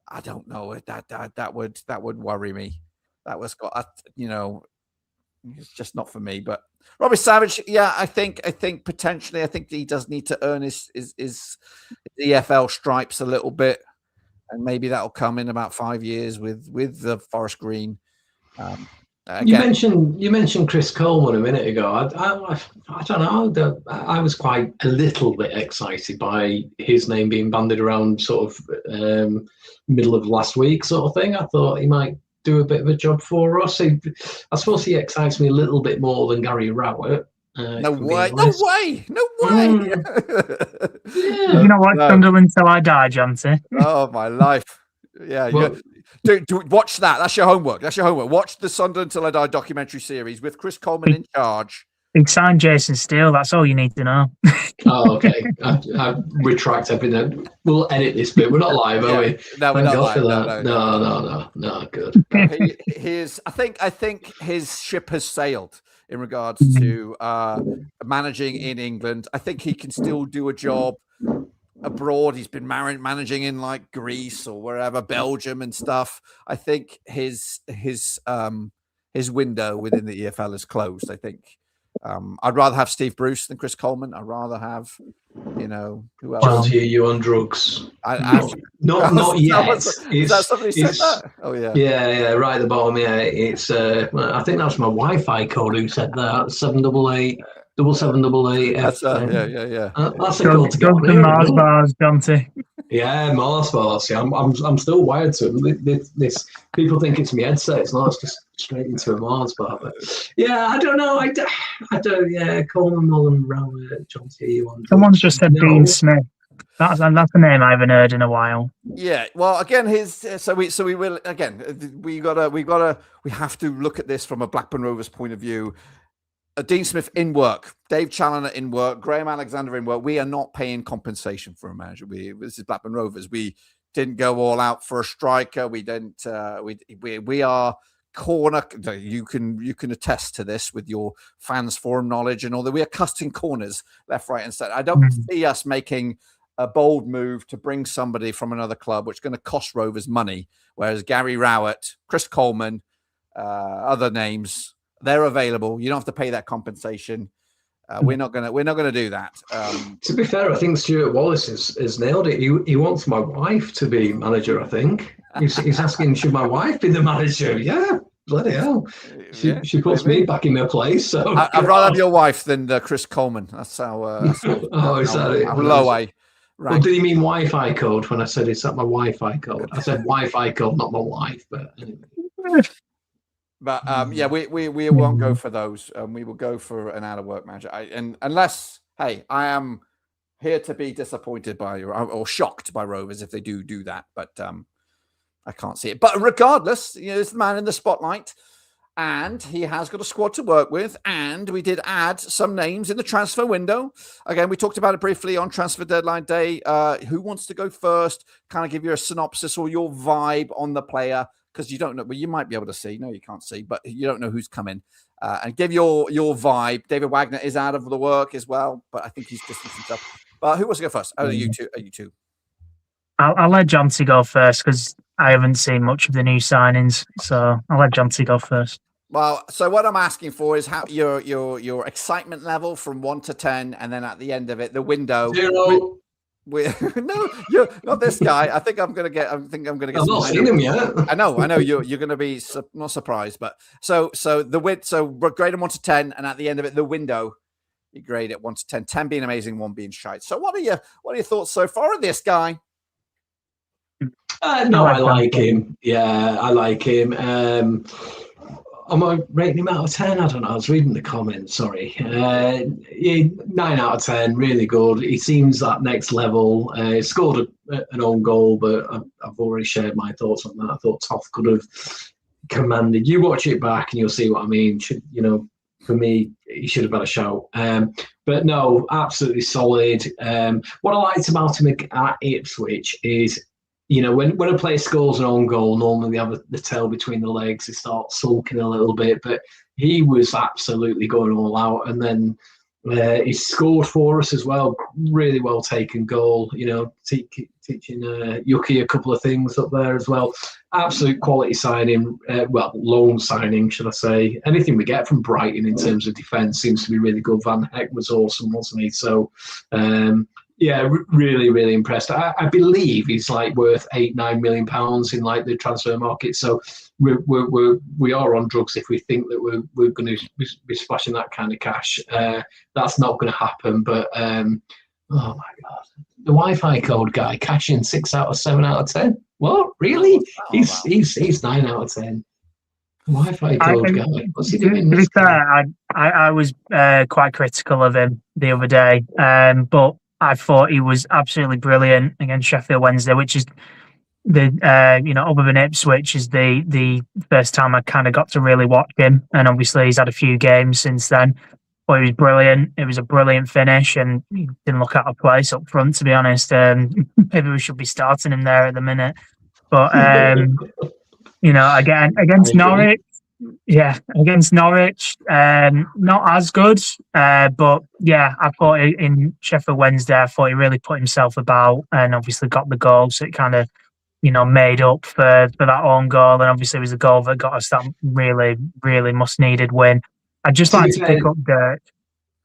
[SPEAKER 1] I don't know, that would worry me. That was it's just not for me. But Robbie Savage, I think potentially, I think he does need to earn his EFL stripes a little bit, and maybe that'll come in about 5 years with the Forest Green.
[SPEAKER 2] You mentioned Chris Coleman a minute ago. I don't know. I was quite a little bit excited by his name being bandied around, sort of middle of last week, sort of thing. I thought he might do a bit of a job for us. I suppose he excites me a little bit more than Gary Rowett.
[SPEAKER 1] No way!
[SPEAKER 2] Yeah.
[SPEAKER 3] You know what? Sunderland till I die, Janty.
[SPEAKER 1] Oh my life! Yeah,
[SPEAKER 2] Well,
[SPEAKER 1] do watch that. That's your homework. That's your homework. Watch the Sunderland Till I Die documentary series with Chris Coleman in charge.
[SPEAKER 3] He signed Jason Steele. That's all you need to know.
[SPEAKER 2] Oh, okay. I retract everything. We'll edit this bit. We're not live, are we?
[SPEAKER 1] No, we're
[SPEAKER 2] Thank
[SPEAKER 1] not
[SPEAKER 2] God
[SPEAKER 1] live.
[SPEAKER 2] for that. No. Good.
[SPEAKER 1] No, he is. I think his ship has sailed in regards to managing in England. I think he can still do a job abroad. He's been managing in like Greece or wherever, Belgium and stuff. I think his window within the EFL is closed. I think I'd rather have Steve Bruce than Chris Coleman. I'd rather have, who else?
[SPEAKER 2] John T, you on drugs? Not yet.
[SPEAKER 1] Is that somebody said that? Oh yeah.
[SPEAKER 2] Yeah, right at the bottom. Yeah, it's. I think that's my Wi-Fi code who said that. 788
[SPEAKER 1] That's yeah.
[SPEAKER 2] That's a code to get on
[SPEAKER 3] the
[SPEAKER 2] here.
[SPEAKER 3] Mars bars, Dante.
[SPEAKER 2] Yeah, Mars bars. Yeah, I'm still wired to it. This people think it's my headset. It's not. It's just straight into a Mars bar. But yeah, I don't know. I don't. Yeah, Coleman, Mullen, Rowett, John T.
[SPEAKER 3] Someone's just said Dean Smith. That's a name I haven't heard in a while.
[SPEAKER 1] Yeah, well, again, we will again. We have to look at this from a Blackburn Rovers point of view. Dean Smith in work, Dave Challoner in work, Graham Alexander in work. We are not paying compensation for a manager. This is Blackburn Rovers. We didn't go all out for a striker. We didn't. We are corner. You can attest to this with your fans forum knowledge and all that. We are cutting corners left, right, and center. I don't see us making a bold move to bring somebody from another club, which is going to cost Rovers money. Whereas Gary Rowett, Chris Coleman, other names, they're available. You don't have to pay that compensation. We're not gonna do that.
[SPEAKER 2] To be fair, I think Stuart Wallace has nailed it. He wants my wife to be manager. I think he's asking, should my wife be the manager? Yeah, bloody hell. She puts me back in her place. So
[SPEAKER 1] I'd rather have your wife than Chris Coleman. That's how.
[SPEAKER 2] Is that it?
[SPEAKER 1] How low I.
[SPEAKER 2] Well, did he mean Wi-Fi code when I said it's at my Wi-Fi code? I said Wi-Fi code, not my wife. But anyway.
[SPEAKER 1] But yeah, we won't go for those. We will go for an out of work manager. Unless, hey, I am here to be disappointed by or shocked by Rovers if they do that. But I can't see it. But regardless, it's the man in the spotlight, and he has got a squad to work with. And we did add some names in the transfer window. Again, we talked about it briefly on transfer deadline day. Who wants to go first? Kind of give you a synopsis or your vibe on the player. Because you don't know, well, you might be able to see. No, you can't see, but you don't know who's coming. And give your vibe. David Wagner is out of the work as well, but I think he's distanced himself. But who wants to go first? Oh, you two.
[SPEAKER 3] I'll let Jonty go first because I haven't seen much of the new signings, so I'll let Jonty go first.
[SPEAKER 1] Well, so what I'm asking for is how your excitement level from 1 to 10, and then at the end of it, the window.
[SPEAKER 2] 0.
[SPEAKER 1] No, you're not this guy. I think I'm gonna get. I've
[SPEAKER 2] not seen him yet.
[SPEAKER 1] I know. You're gonna be not surprised, but so we're grading 1 to 10, and at the end of it, the window, you grade it 1 to 10. 10 being amazing, 1 being shite. So what are your thoughts so far on this guy?
[SPEAKER 2] No, I like him. Yeah, I like him. Am I rating him out of 10? I don't know. I was reading the comments. Sorry. 9 out of 10. Really good. He seems that next level. He scored an own goal, but I've already shared my thoughts on that. I thought Toth could have commanded. You watch it back and you'll see what I mean. For me, he should have had a shout. But no, absolutely solid. What I liked about him at Ipswich is, when a player scores an own goal, normally they have the tail between the legs. They start sulking a little bit, but he was absolutely going all out. And then he scored for us as well. Really well taken goal. Teaching Yuki a couple of things up there as well. Absolute quality signing. Loan signing, should I say. Anything we get from Brighton in terms of defence seems to be really good. Van Heck was awesome, wasn't he? So, yeah, really, really impressed. I believe he's worth £8-9 million in the transfer market. So we are on drugs if we think that we're going to be splashing that kind of cash. That's not going to happen. But oh my God, the Wi-Fi code guy cashing 6 out of 7 out of 10. What, really? He's 9 out of 10. Wi-Fi code guy. What's he doing?
[SPEAKER 3] To be fair, I was quite critical of him the other day, but I thought he was absolutely brilliant against Sheffield Wednesday, which is other than Ipswich, is the first time I kind of got to really watch him, and obviously he's had a few games since then. But he was brilliant. It was a brilliant finish, and he didn't look out of place up front, to be honest. Maybe we should be starting him there at the minute. But again against Norwich, not as good. But yeah, I thought in Sheffield Wednesday, I thought he really put himself about, and obviously got the goal, so it kind of made up for that own goal, and obviously it was a goal that got us that really, really must needed win. I'd just like to pick up the.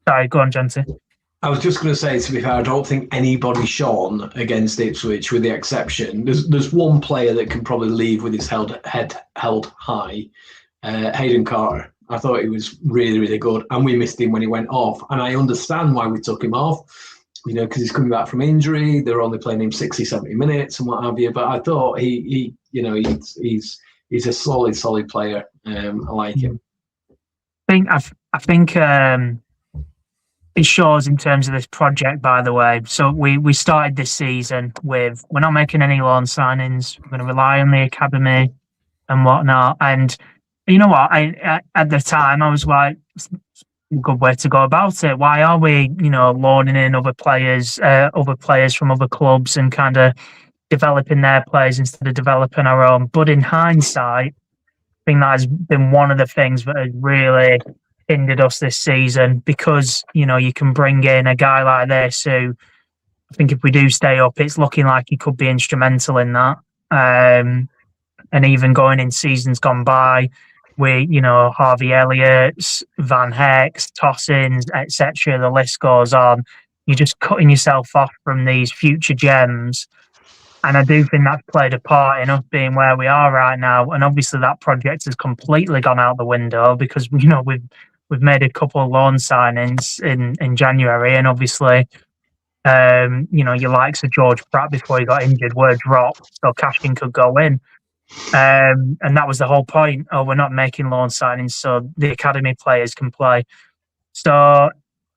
[SPEAKER 3] Sorry, go on, Janty.
[SPEAKER 2] I was just going to say, to be fair, I don't think anybody shone against Ipswich, with the exception. There's one player that can probably leave with his head held high, Hayden Carter. I thought he was really, really good, and we missed him when he went off. And I understand why we took him off, because he's coming back from injury. They're only playing him 60, 70 minutes and what have you. But I thought he's a solid player. I like him.
[SPEAKER 3] I think it shows in terms of this project, by the way. So we started this season with, we're not making any loan signings. We're going to rely on the academy and whatnot. And you know what? I at the time, I was like, good way to go about it. Why are we, loaning in other players from other clubs and kind of developing their players instead of developing our own? But in hindsight, I think that has been one of the things that has really hindered us this season, because you can bring in a guy like this who, I think if we do stay up, it's looking like he could be instrumental in that. And even going in seasons gone by, with Harvey Elliott's, Van Heck's, Tossins, etc. The list goes on. You're just cutting yourself off from these future gems. And I do think that's played a part in us being where we are right now. And obviously that project has completely gone out the window, because we've made a couple of loan signings in January, and obviously your likes of George Pratt before he got injured were dropped, so Cashkin could go in. And that was the whole point. We're not making loan signings so the academy players can play. So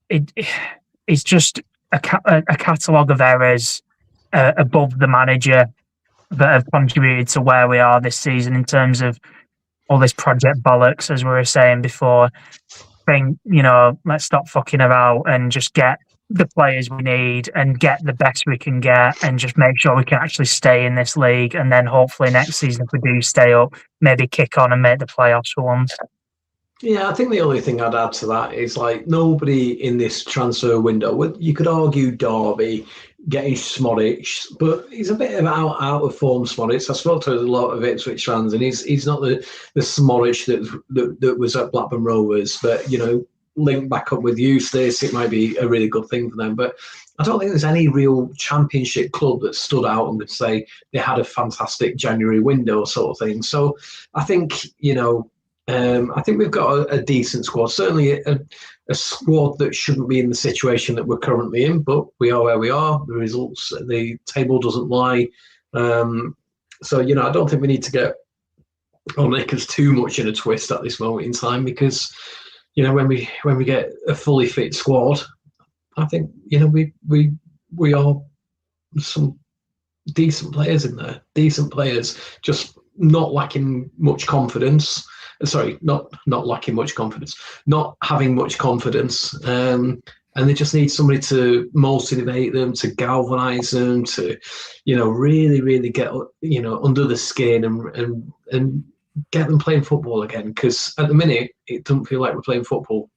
[SPEAKER 3] it's just a catalogue of errors above the manager that have contributed to where we are this season in terms of all this project bollocks, as we were saying before. I think, let's stop fucking about and just get the players we need and get the best we can get, and just make sure we can actually stay in this league. And then hopefully next season, if we do stay up, maybe kick on and make the playoffs for once.
[SPEAKER 2] Yeah, I think the only thing I'd add to that is, nobody in this transfer window, you could argue Derby getting Smodic, but he's a bit of out of form, Smodic. I spoke to a lot of Ipswich fans, and he's not the Smodic that was at Blackburn Rovers, but linked back up with Eustace, it might be a really good thing for them. But I don't think there's any real championship club that stood out and could say they had a fantastic January window sort of thing. So I think I think we've got a decent squad. Certainly a squad that shouldn't be in the situation that we're currently in, but we are where we are. The results, the table doesn't lie. So I don't think we need to get make us too much in a twist at this moment in time, because when we get a fully fit squad, I think we are some decent players in there. Decent players, just not lacking much confidence. Sorry, not lacking much confidence, not having much confidence, and they just need somebody to motivate them, to galvanise them, to really, really get under the skin and get them playing football again. Because at the minute, it doesn't feel like we're playing football.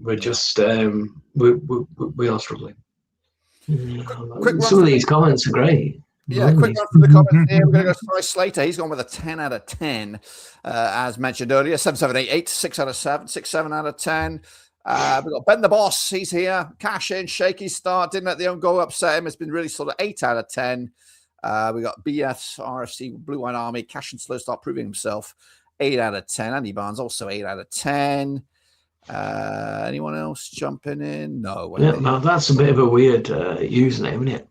[SPEAKER 2] We're just we are struggling. Some of these comments are great.
[SPEAKER 1] Yeah, quick run through the comments here. We're going to go to Bryce Slater. He's gone with a 10 out of 10, as mentioned earlier. 7, 7, 8, 8, 6 out of 7, 6, 7 out of 10. We've got Ben the Boss. He's here. Cash in, shaky start. Didn't let the own goal upset him. It's been really sort of 8 out of 10. We got BS, RFC, Blue White Army. Cash and slow start proving himself. 8 out of 10. Andy Barnes also 8 out of 10. Anyone else jumping in? No.
[SPEAKER 2] Yeah, that's a bit of a weird username, isn't it?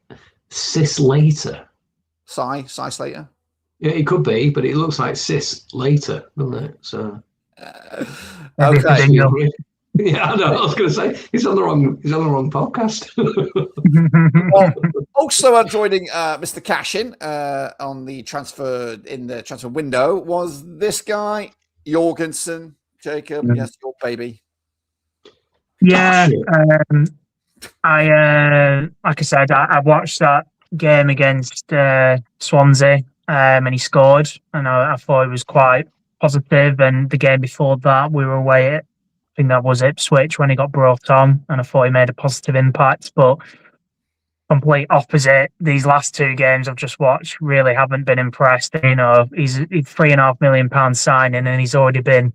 [SPEAKER 2] Sis Later.
[SPEAKER 1] Cy Slater.
[SPEAKER 2] Yeah, it could be, but it looks like Sis Later, doesn't it? So
[SPEAKER 1] okay.
[SPEAKER 2] Yeah, I know. I was going to say he's on the wrong podcast.
[SPEAKER 1] Well, also joining Mr. Cashin on the transfer window was this guy Jorgensen. Jacob, yes, your baby.
[SPEAKER 3] Yeah, like I said, I watched that game against Swansea, and he scored, and I thought it was quite positive. And the game before that, we were away at, I think that was Ipswich when he got brought on, and I thought he made a positive impact. But complete opposite. These last two games I've just watched really haven't been impressed. You know, he's £3.5 million signing, and he's already been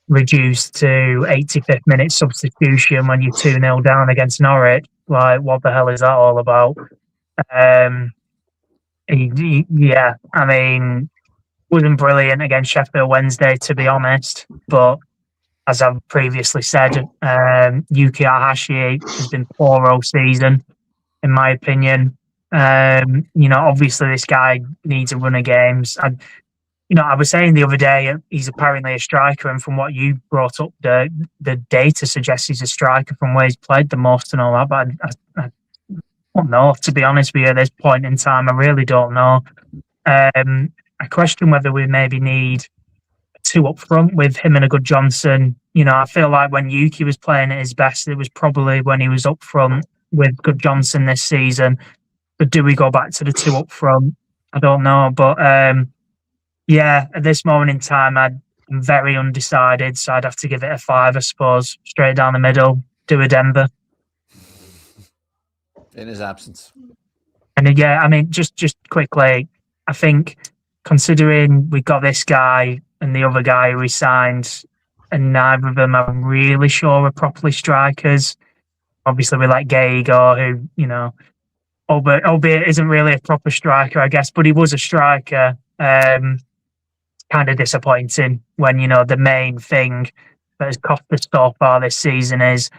[SPEAKER 3] reduced to 85th minute substitution when you're 2-0 down against Norwich. Like, what the hell is that all about? Yeah, I mean, wasn't brilliant against Sheffield Wednesday, to be honest. But as I've previously said, Yuki Ahashi has been poor all season, in my opinion. Obviously this guy needs a run of games. I was saying the other day, he's apparently a striker, and from what you brought up, the data suggests he's a striker from where he's played the most and all that. But I don't know, to be honest with you, at this point in time, I really don't know. I question whether we maybe need two up front with him and a good Johnson. I feel like when Yuki was playing at his best, it was probably when he was up front with good Johnson this season. But do we go back to the two up front? I don't know. But yeah, at this moment in time, I'm very undecided. So I'd have to give it a 5, I suppose. Straight down the middle, do a Denver.
[SPEAKER 1] In his absence.
[SPEAKER 3] And yeah, I mean, just quickly, I think considering we got this guy and the other guy who we signed, and neither of them I'm really sure are properly strikers. Obviously, we let Gay go, who, albeit isn't really a proper striker, I guess, but he was a striker. Kind of disappointing when, the main thing that has cost us so far this season is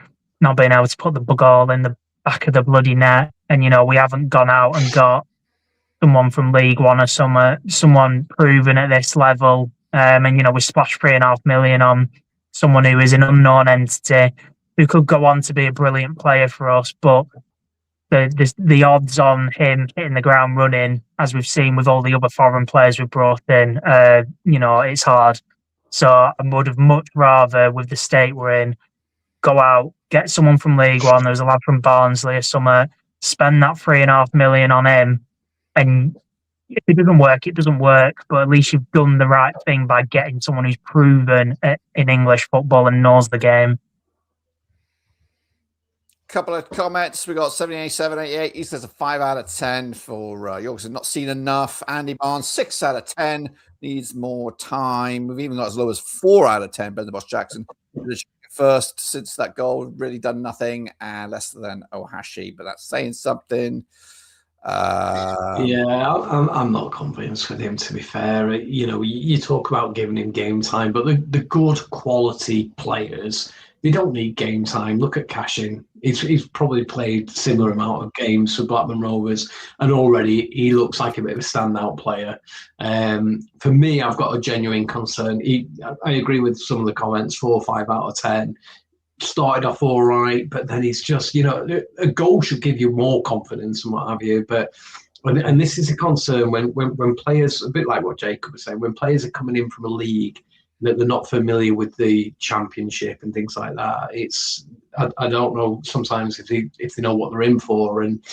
[SPEAKER 3] not being able to put the ball in the back of the bloody net. And, we haven't gone out and got someone from League One or someone proven at this level. And, we splashed £3.5 million on someone who is an unknown entity who could go on to be a brilliant player for us. But the odds on him hitting the ground running, as we've seen with all the other foreign players we've brought in, it's hard. So I would have much rather, with the state we're in, go out, get someone from League One. There's a lad from Barnsley or somewhere, spend that £3.5 million on him. And if it doesn't work, it doesn't work. But at least you've done the right thing by getting someone who's proven in English football and knows the game.
[SPEAKER 1] Couple of comments. We got 78788. He says a 5 out of 10 for Yorkshire. Not seen enough. Andy Barnes, 6 out of 10. Needs more time. We've even got as low as 4 out of 10. Brendan Boss Jackson first since that goal, really done nothing, and less than Ohashi, but that's saying something.
[SPEAKER 2] Yeah, I'm not convinced with him, to be fair. You talk about giving him game time, but the good quality players, they don't need game time. Look at Cashin. He's probably played similar amount of games for Blackburn Rovers, and already he looks like a bit of a standout player. For me, I've got a genuine concern. I agree with some of the comments, 4 or 5 out of 10. Started off all right, but then he's just, a goal should give you more confidence and what have you. But and this is a concern when players, a bit like what Jacob was saying, when players are coming in from a league that they're not familiar with the championship and things like that. I don't know sometimes if they know what they're in for. And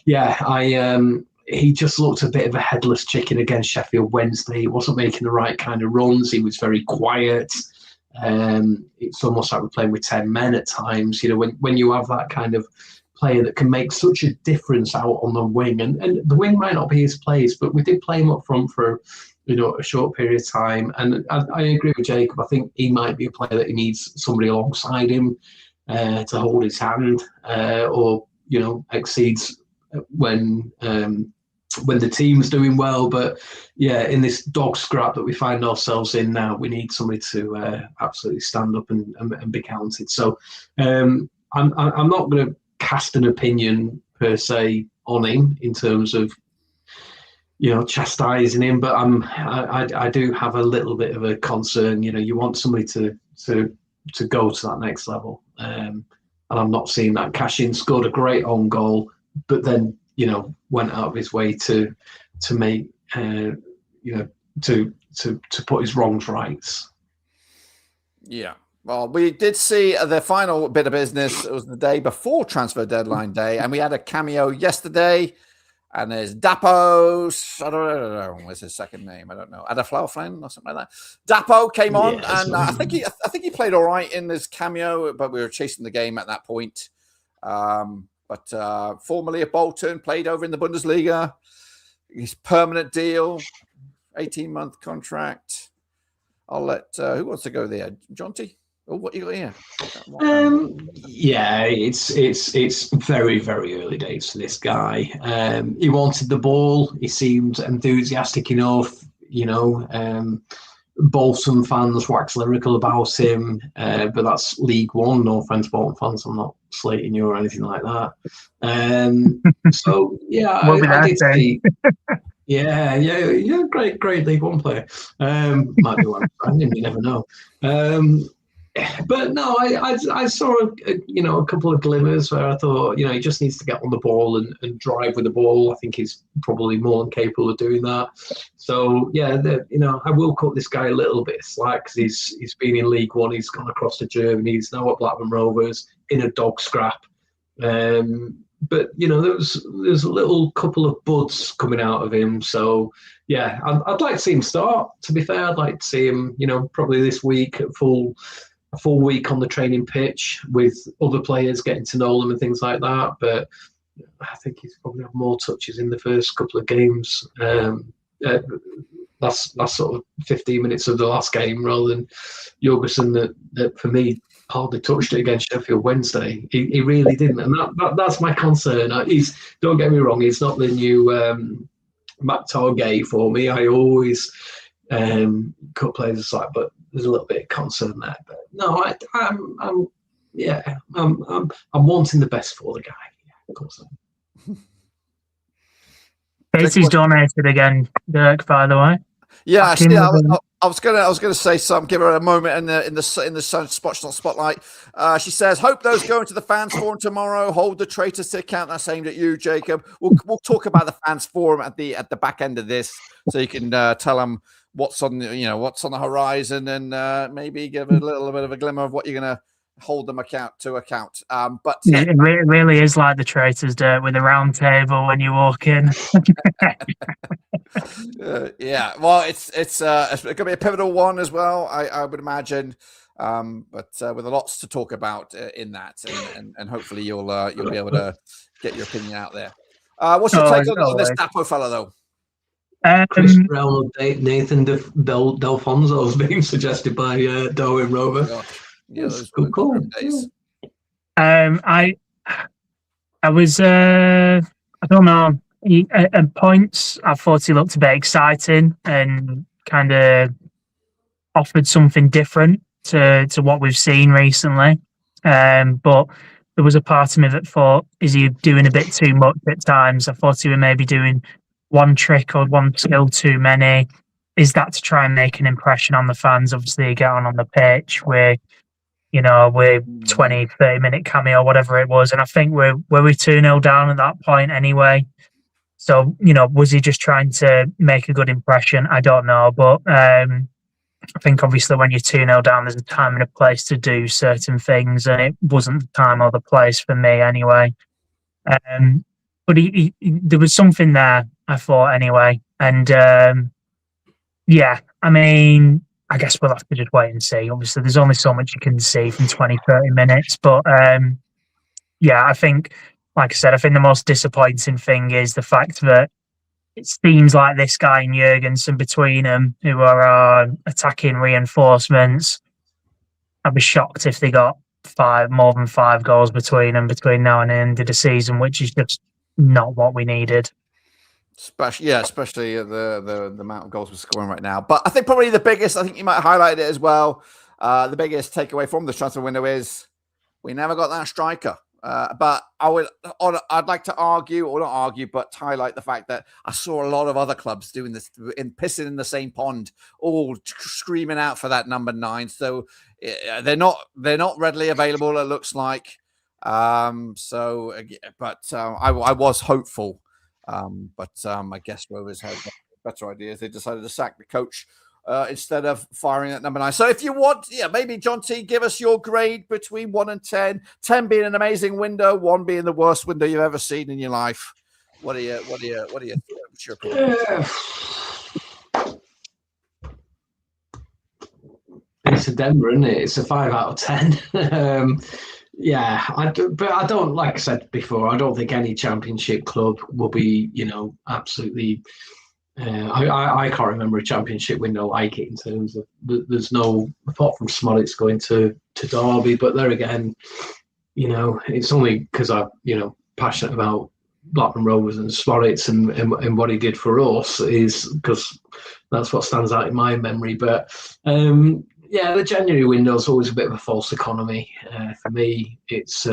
[SPEAKER 2] yeah, he just looked a bit of a headless chicken against Sheffield Wednesday. He wasn't making the right kind of runs. He was very quiet. It's almost like we're playing with 10 men at times. When you have that kind of player that can make such a difference out on the wing, and the wing might not be his place, but we did play him up front for a short period of time. And I agree with Jacob. I think he might be a player that he needs somebody alongside him to hold his hand, or exceeds when the team's doing well. But yeah, in this dog scrap that we find ourselves in now, we need somebody to absolutely stand up and be counted. So I'm not going to cast an opinion per se on him in terms of chastising him, but I do have a little bit of a concern. You want somebody to go to that next level. And I'm not seeing that. Cashin scored a great own goal, but then went out of his way to make to put his wrongs right.
[SPEAKER 1] Yeah. Well, we did see the final bit of business. It was the day before transfer deadline day, and we had a cameo yesterday. And there's Dapo. I don't know. What's his second name? I don't know. Adaflauflen or something like that. Dapo came on, and I think he played all right in this cameo, but we were chasing the game at that point. But formerly at Bolton, played over in the Bundesliga. His permanent deal, 18-month contract. I'll let who wants to go there? Jonty? Oh, what you got here?
[SPEAKER 2] Yeah, it's very, very early days for this guy. He wanted the ball. He seemed enthusiastic enough. Bolton fans wax lyrical about him, but that's League One. No offense, Bolton fans. I'm not slating you or anything like that. So yeah, I did see. Yeah, great League One player. Might be one. You never know. But no, I saw a couple of glimmers where I thought he just needs to get on the ball and drive with the ball. I think he's probably more than capable of doing that. So yeah, I will cut this guy a little bit slack because he's been in League One. He's gone across to Germany. He's now at Blackburn Rovers in a dog scrap. But there's a little couple of buds coming out of him. So yeah, I'd like to see him start. To be fair, I'd like to see him probably this week a full week on the training pitch with other players, getting to know them and things like that. But I think he's probably had more touches in the first couple of games. Last sort of 15 minutes of the last game rather than Jorgensen that for me hardly touched it against Sheffield Wednesday. He really didn't, and that's my concern. Don't get me wrong, he's not the new Matt Targay for me. I always cut players aside, but there's a little bit of concern there. But no, I'm wanting the best for the guy. Yeah, of course.
[SPEAKER 3] Casey's donated again, Dirk. By the way.
[SPEAKER 1] Yeah, I was gonna say something. Give her a moment in the spotlight. She says, "Hope those going to the fans forum tomorrow hold the traitors to account." That's aimed at you, Jacob. We'll talk about the fans forum at the back end of this, so you can tell them what's on the horizon, and maybe give a little bit of a glimmer of what you're gonna hold them to account. But
[SPEAKER 3] it really is like the traitors do with a round table when you walk in.
[SPEAKER 1] Yeah, well, it's going to be a pivotal one as well, I would imagine. But with lots to talk about in that, and hopefully you'll be able to get your opinion out there. What's your take on this Dapo fella, though?
[SPEAKER 2] Chris Brown, Nathan Delfonso is being suggested by Darwin Rover.
[SPEAKER 1] Yeah, those
[SPEAKER 2] cool.
[SPEAKER 1] Days.
[SPEAKER 3] I was I don't know. At points, I thought he looked a bit exciting and kind of offered something different to what we've seen recently. But there was a part of me that thought, is he doing a bit too much at times? I thought he was maybe doing one trick or one skill too many. Is that to try and make an impression on the fans? Obviously, you get on the pitch we're 20, 30-minute cameo, whatever it was. And I think we're 2-0 down at that point anyway. So, was he just trying to make a good impression? I don't know. But I think obviously when you're 2-0 down, there's a time and a place to do certain things. And it wasn't the time or the place for me anyway. But there was something there, I thought, anyway. And I mean, I guess we'll have to just wait and see. Obviously, there's only so much you can see from 20, 30 minutes. But I think, like I said, I think the most disappointing thing is the fact that it seems like this guy and Jurgensen between them, who are our attacking reinforcements, I'd be shocked if they got more than 5 goals between them between now and the end of the season, which is just not what we needed.
[SPEAKER 1] Especially the amount of goals we're scoring right now. But I think probably the biggest, I think you might highlight it as well, the biggest takeaway from the transfer window is we never got that striker. But I'd like to argue, or not argue, but highlight the fact that I saw a lot of other clubs doing this, pissing in the same pond, all screaming out for that number 9. So they're not readily available. It looks like. I was hopeful. I guess Rovers had better ideas. They decided to sack the coach instead of firing at number 9. So if you want, maybe John T, give us your grade between 1 and 10. 10 being an amazing window, 1 being the worst window you've ever seen in your life. What are you? What's your opinion?
[SPEAKER 2] It's a Denver, isn't it? It's a 5 out of 10. But I don't, like I said before, I don't think any championship club will be, absolutely. I can't remember a championship window like it in terms of there's no, apart from Smollett's going to Derby, but there again, it's only because I'm passionate about Blackburn Rovers and Smollett's and what he did for us is because that's what stands out in my memory. But the January window is always a bit of a false economy. For me, it's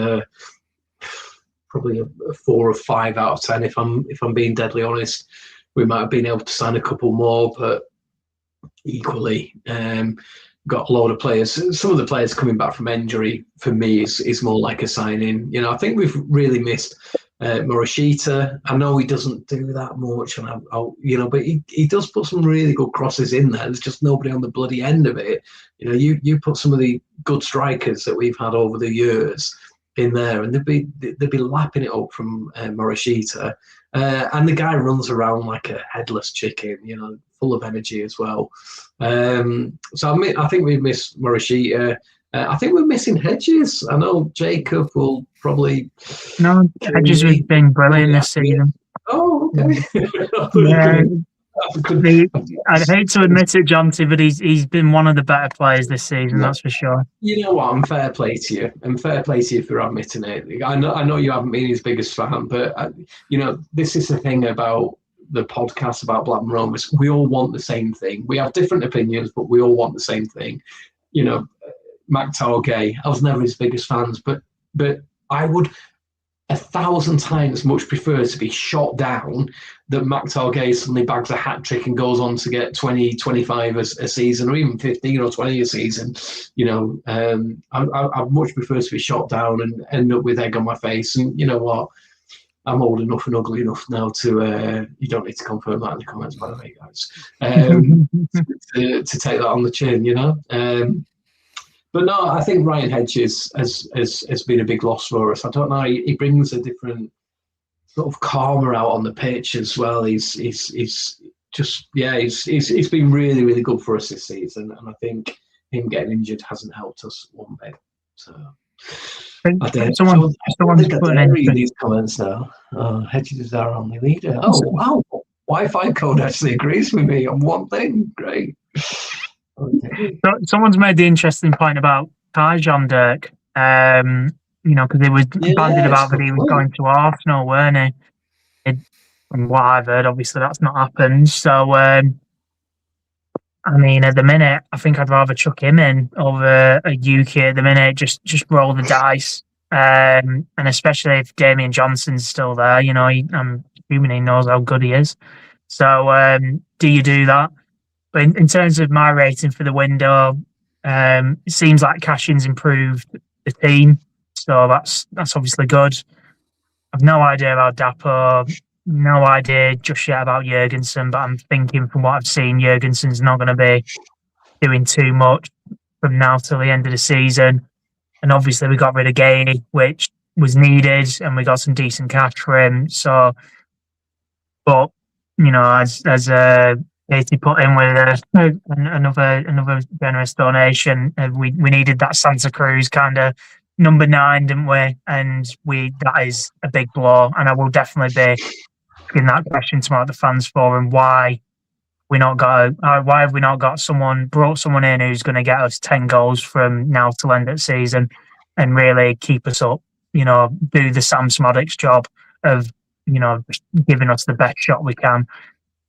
[SPEAKER 2] probably a 4 or 5 out of 10 if I'm being deadly honest. We might have been able to sign a couple more, but equally got a load of players. Some of the players coming back from injury for me is more like a signing. I think we've really missed Morishita. I know he doesn't do that much, but he does put some really good crosses in there. There's just nobody on the bloody end of it. You put some of the good strikers that we've had over the years in there, and they'd be lapping it up from Morishita. And the guy runs around like a headless chicken, full of energy as well. So I think we missed Morishita. I think we're missing Hedges. I know Jacob will probably.
[SPEAKER 3] No, Hedges has been brilliant this season.
[SPEAKER 2] Oh, okay.
[SPEAKER 3] Yeah. I'd hate to admit it, John T, but he's been one of the better players this season, that's for sure.
[SPEAKER 2] You know what? I'm fair play to you. I'm fair play to you for admitting it. I know you haven't been his biggest fan, but this is the thing about the podcast about Blackburn Rovers. We all want the same thing. We have different opinions, but we all want the same thing. Mac Targay, I was never his biggest fans, but I would 1,000 times much prefer to be shot down than Mac Targay suddenly bags a hat trick and goes on to get 20, 25 a season, or even 15 or 20 a season. I'd much prefer to be shot down and end up with egg on my face. And you know what? I'm old enough and ugly enough now to, you don't need to confirm that in the comments, by the way, guys, to take that on the chin, But no, I think Ryan Hedges has been a big loss for us. I don't know. He brings a different sort of karma out on the pitch as well. He's been really, really good for us this season, and I think him getting injured hasn't helped us one bit. So
[SPEAKER 3] someone's putting in
[SPEAKER 2] these comments now. Hedges is our only leader. Oh wow! Wi-Fi code actually agrees with me on one thing. Great.
[SPEAKER 3] Someone's made the interesting point about Tajon Dirk, because he was bandied about that he was going to Arsenal, weren't he? From what I've heard, obviously that's not happened. So, at the minute, I think I'd rather chuck him in over a UK at the minute. Just roll the dice, and especially if Damian Johnson's still there, I'm assuming he knows how good he is. So, do you do that? But in terms of my rating for the window, it seems like Cashin's improved the team, so that's obviously good. I've no idea about Dapo, no idea just yet about Jurgensen, but I'm thinking from what I've seen, Jurgensen's not going to be doing too much from now till the end of the season. And obviously we got rid of Gay, which was needed, and we got some decent cash for him. So, but as Katie put in with another generous donation. We needed that Santa Cruz kind of number 9, didn't we? And that is a big blow. And I will definitely be asking that question tomorrow at the fans forum: why have we not got brought someone in who's going to get us 10 goals from now till end of season and really keep us up? Do the Sam Smodic's job of giving us the best shot we can.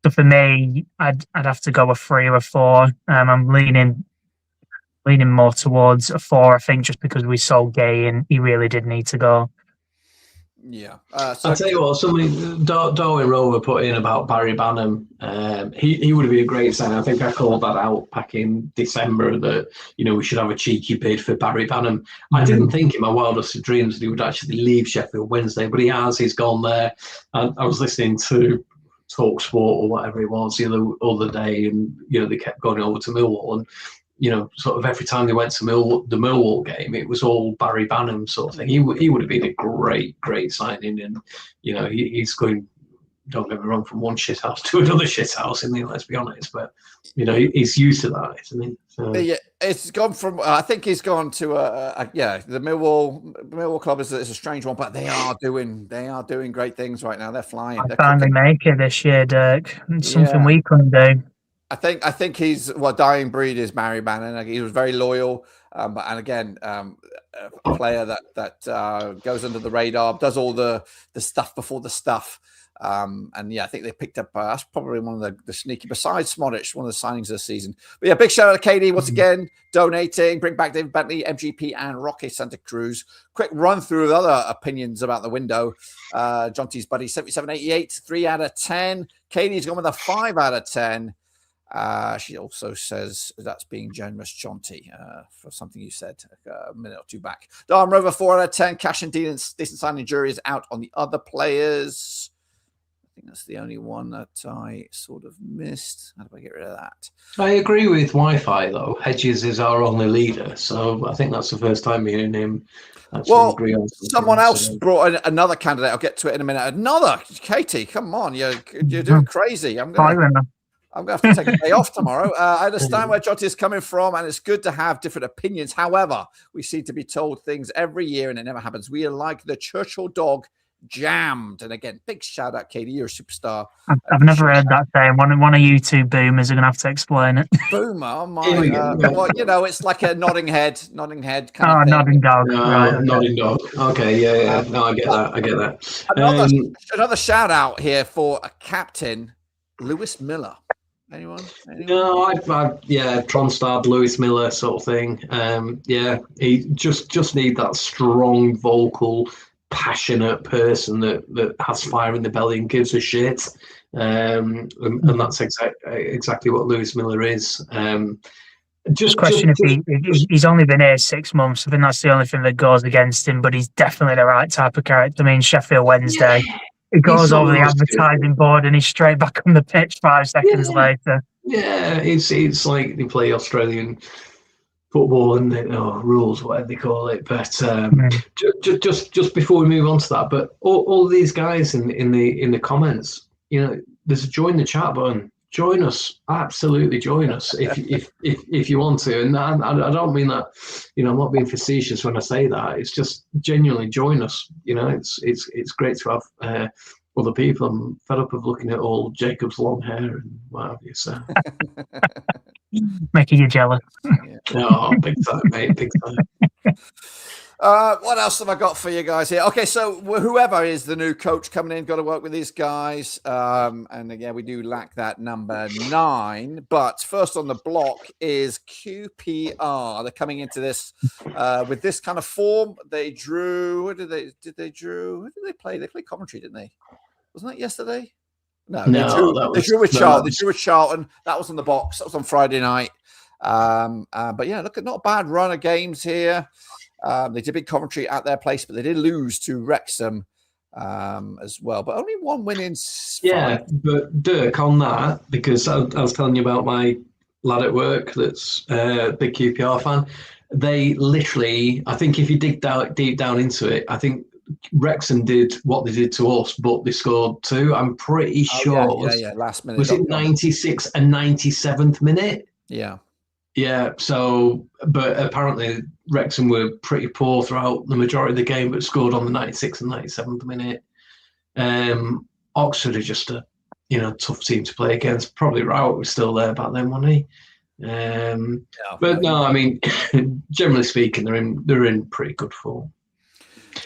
[SPEAKER 3] So for me, I'd have to go a 3 or a 4. I'm leaning more towards a 4, I think, just because we sold Gay and he really did need to go.
[SPEAKER 1] Yeah.
[SPEAKER 2] I'll tell you what, somebody, Darwin Rover put in about Barry Banham. He would have been a great sign. I think I called that out back in December that, we should have a cheeky bid for Barry Banham. I didn't think in my wildest dreams that he would actually leave Sheffield Wednesday, but he has. He's gone there. And I was listening to Talk Sport or whatever it was the other day, and, they kept going over to Millwall. And sort of every time they went to the Millwall game, it was all Barry Banham sort of thing. He would have been a great signing, and he's going. Don't get me wrong, from one shit house to another shit house. Let's be honest, but he's used to that, isn't he? So.
[SPEAKER 1] Yeah, it's gone from. I think he's gone to the Millwall club is a strange one, but they are doing great things right now. They're flying. They're
[SPEAKER 3] finally make it this year, Dirk. It's something we couldn't do.
[SPEAKER 1] I think he's dying breed is Barry Bannon. He was very loyal, and again, a player that goes under the radar, does all the stuff before the stuff. I think they picked up. That's probably one of the sneaky, besides Smodic, one of the signings of the season. But yeah, big shout out to KD once again, donating. Bring back David Bentley, MGP, and Rocky Santa Cruz. Quick run through of other opinions about the window. John T's buddy 7788, 3 out of 10. KD's gone with a 5 out of 10. She also says that's being generous, Jonty, for something you said a minute or two back. Darm Rover 4 out of 10. Cash and decent signing jury is out on the other players. I think that's the only one that I sort of missed. How do I get rid of that?
[SPEAKER 2] I agree with Wi-Fi though. Hedges is our only leader, so I think that's the first time me and him actually agree on something.
[SPEAKER 1] Someone else brought in another candidate. I'll get to it in a minute. Another Katie, come on, you're doing crazy. I'm going to have to take a day off tomorrow. I understand where Jotty is coming from, and it's good to have different opinions. However, we seem to be told things every year, and it never happens. We are like the Churchill dog jammed. And again, big shout out, Katie. You're a superstar.
[SPEAKER 3] I've never heard that saying. One of you two boomers are going to have to explain it.
[SPEAKER 1] Boomer, oh my. Well, it's like a nodding head kind of thing.
[SPEAKER 3] Nodding dog.
[SPEAKER 2] Right, nodding dog. Okay, yeah. No, I get that.
[SPEAKER 1] Another shout out here for a captain, Lewis Miller. Anyone?
[SPEAKER 2] No, I Tronstad, Lewis Miller sort of thing. He just need that strong, vocal, passionate person that has fire in the belly and gives a shit. And that's exactly what Lewis Miller is.
[SPEAKER 3] Just question if he's only been here 6 months. I think that's the only thing that goes against him, but he's definitely the right type of character. I mean, Sheffield Wednesday. Yeah. He goes over the advertising board and he's straight back on the pitch 5 seconds later.
[SPEAKER 2] Yeah, it's like they play Australian football and rules, whatever they call it. But just before we move on to that, but all these guys in the comments, there's a join the chat button. Join us, absolutely join us if you want to. And I don't mean that, I'm not being facetious when I say that. It's just genuinely join us. It's great to have other people. I'm fed up of looking at all Jacob's long hair and what have you. So
[SPEAKER 3] making you jealous.
[SPEAKER 2] Oh, big time, mate, big time.
[SPEAKER 1] What else have I got for you guys here? Okay, so whoever is the new coach coming in, got to work with these guys. And again, we do lack that number 9. But first on the block is QPR. They're coming into this with this kind of form. They drew. Who did they play? They played Coventry, didn't they? Wasn't that yesterday? No, they drew with Charlton. They drew with Charlton. That was on the box. That was on Friday night. But yeah, look at not a bad run of games here. They did beat Coventry at their place, but they did lose to Wrexham as well. But only 1 win in 5.
[SPEAKER 2] Yeah, but Dirk, on that, because I was telling you about my lad at work that's a big QPR fan. They literally, I think if you dig deep down into it, I think Wrexham did what they did to us, but they scored 2. I'm pretty sure.
[SPEAKER 1] Last minute.
[SPEAKER 2] Was it 96th and 97th minute?
[SPEAKER 1] Yeah.
[SPEAKER 2] Yeah, so, but apparently Wrexham were pretty poor throughout the majority of the game, but scored on the 96th and 97th minute. Oxford are just a, tough team to play against. Probably Rowett was still there back then, wasn't he? But no, I mean, generally speaking, they're in pretty good form.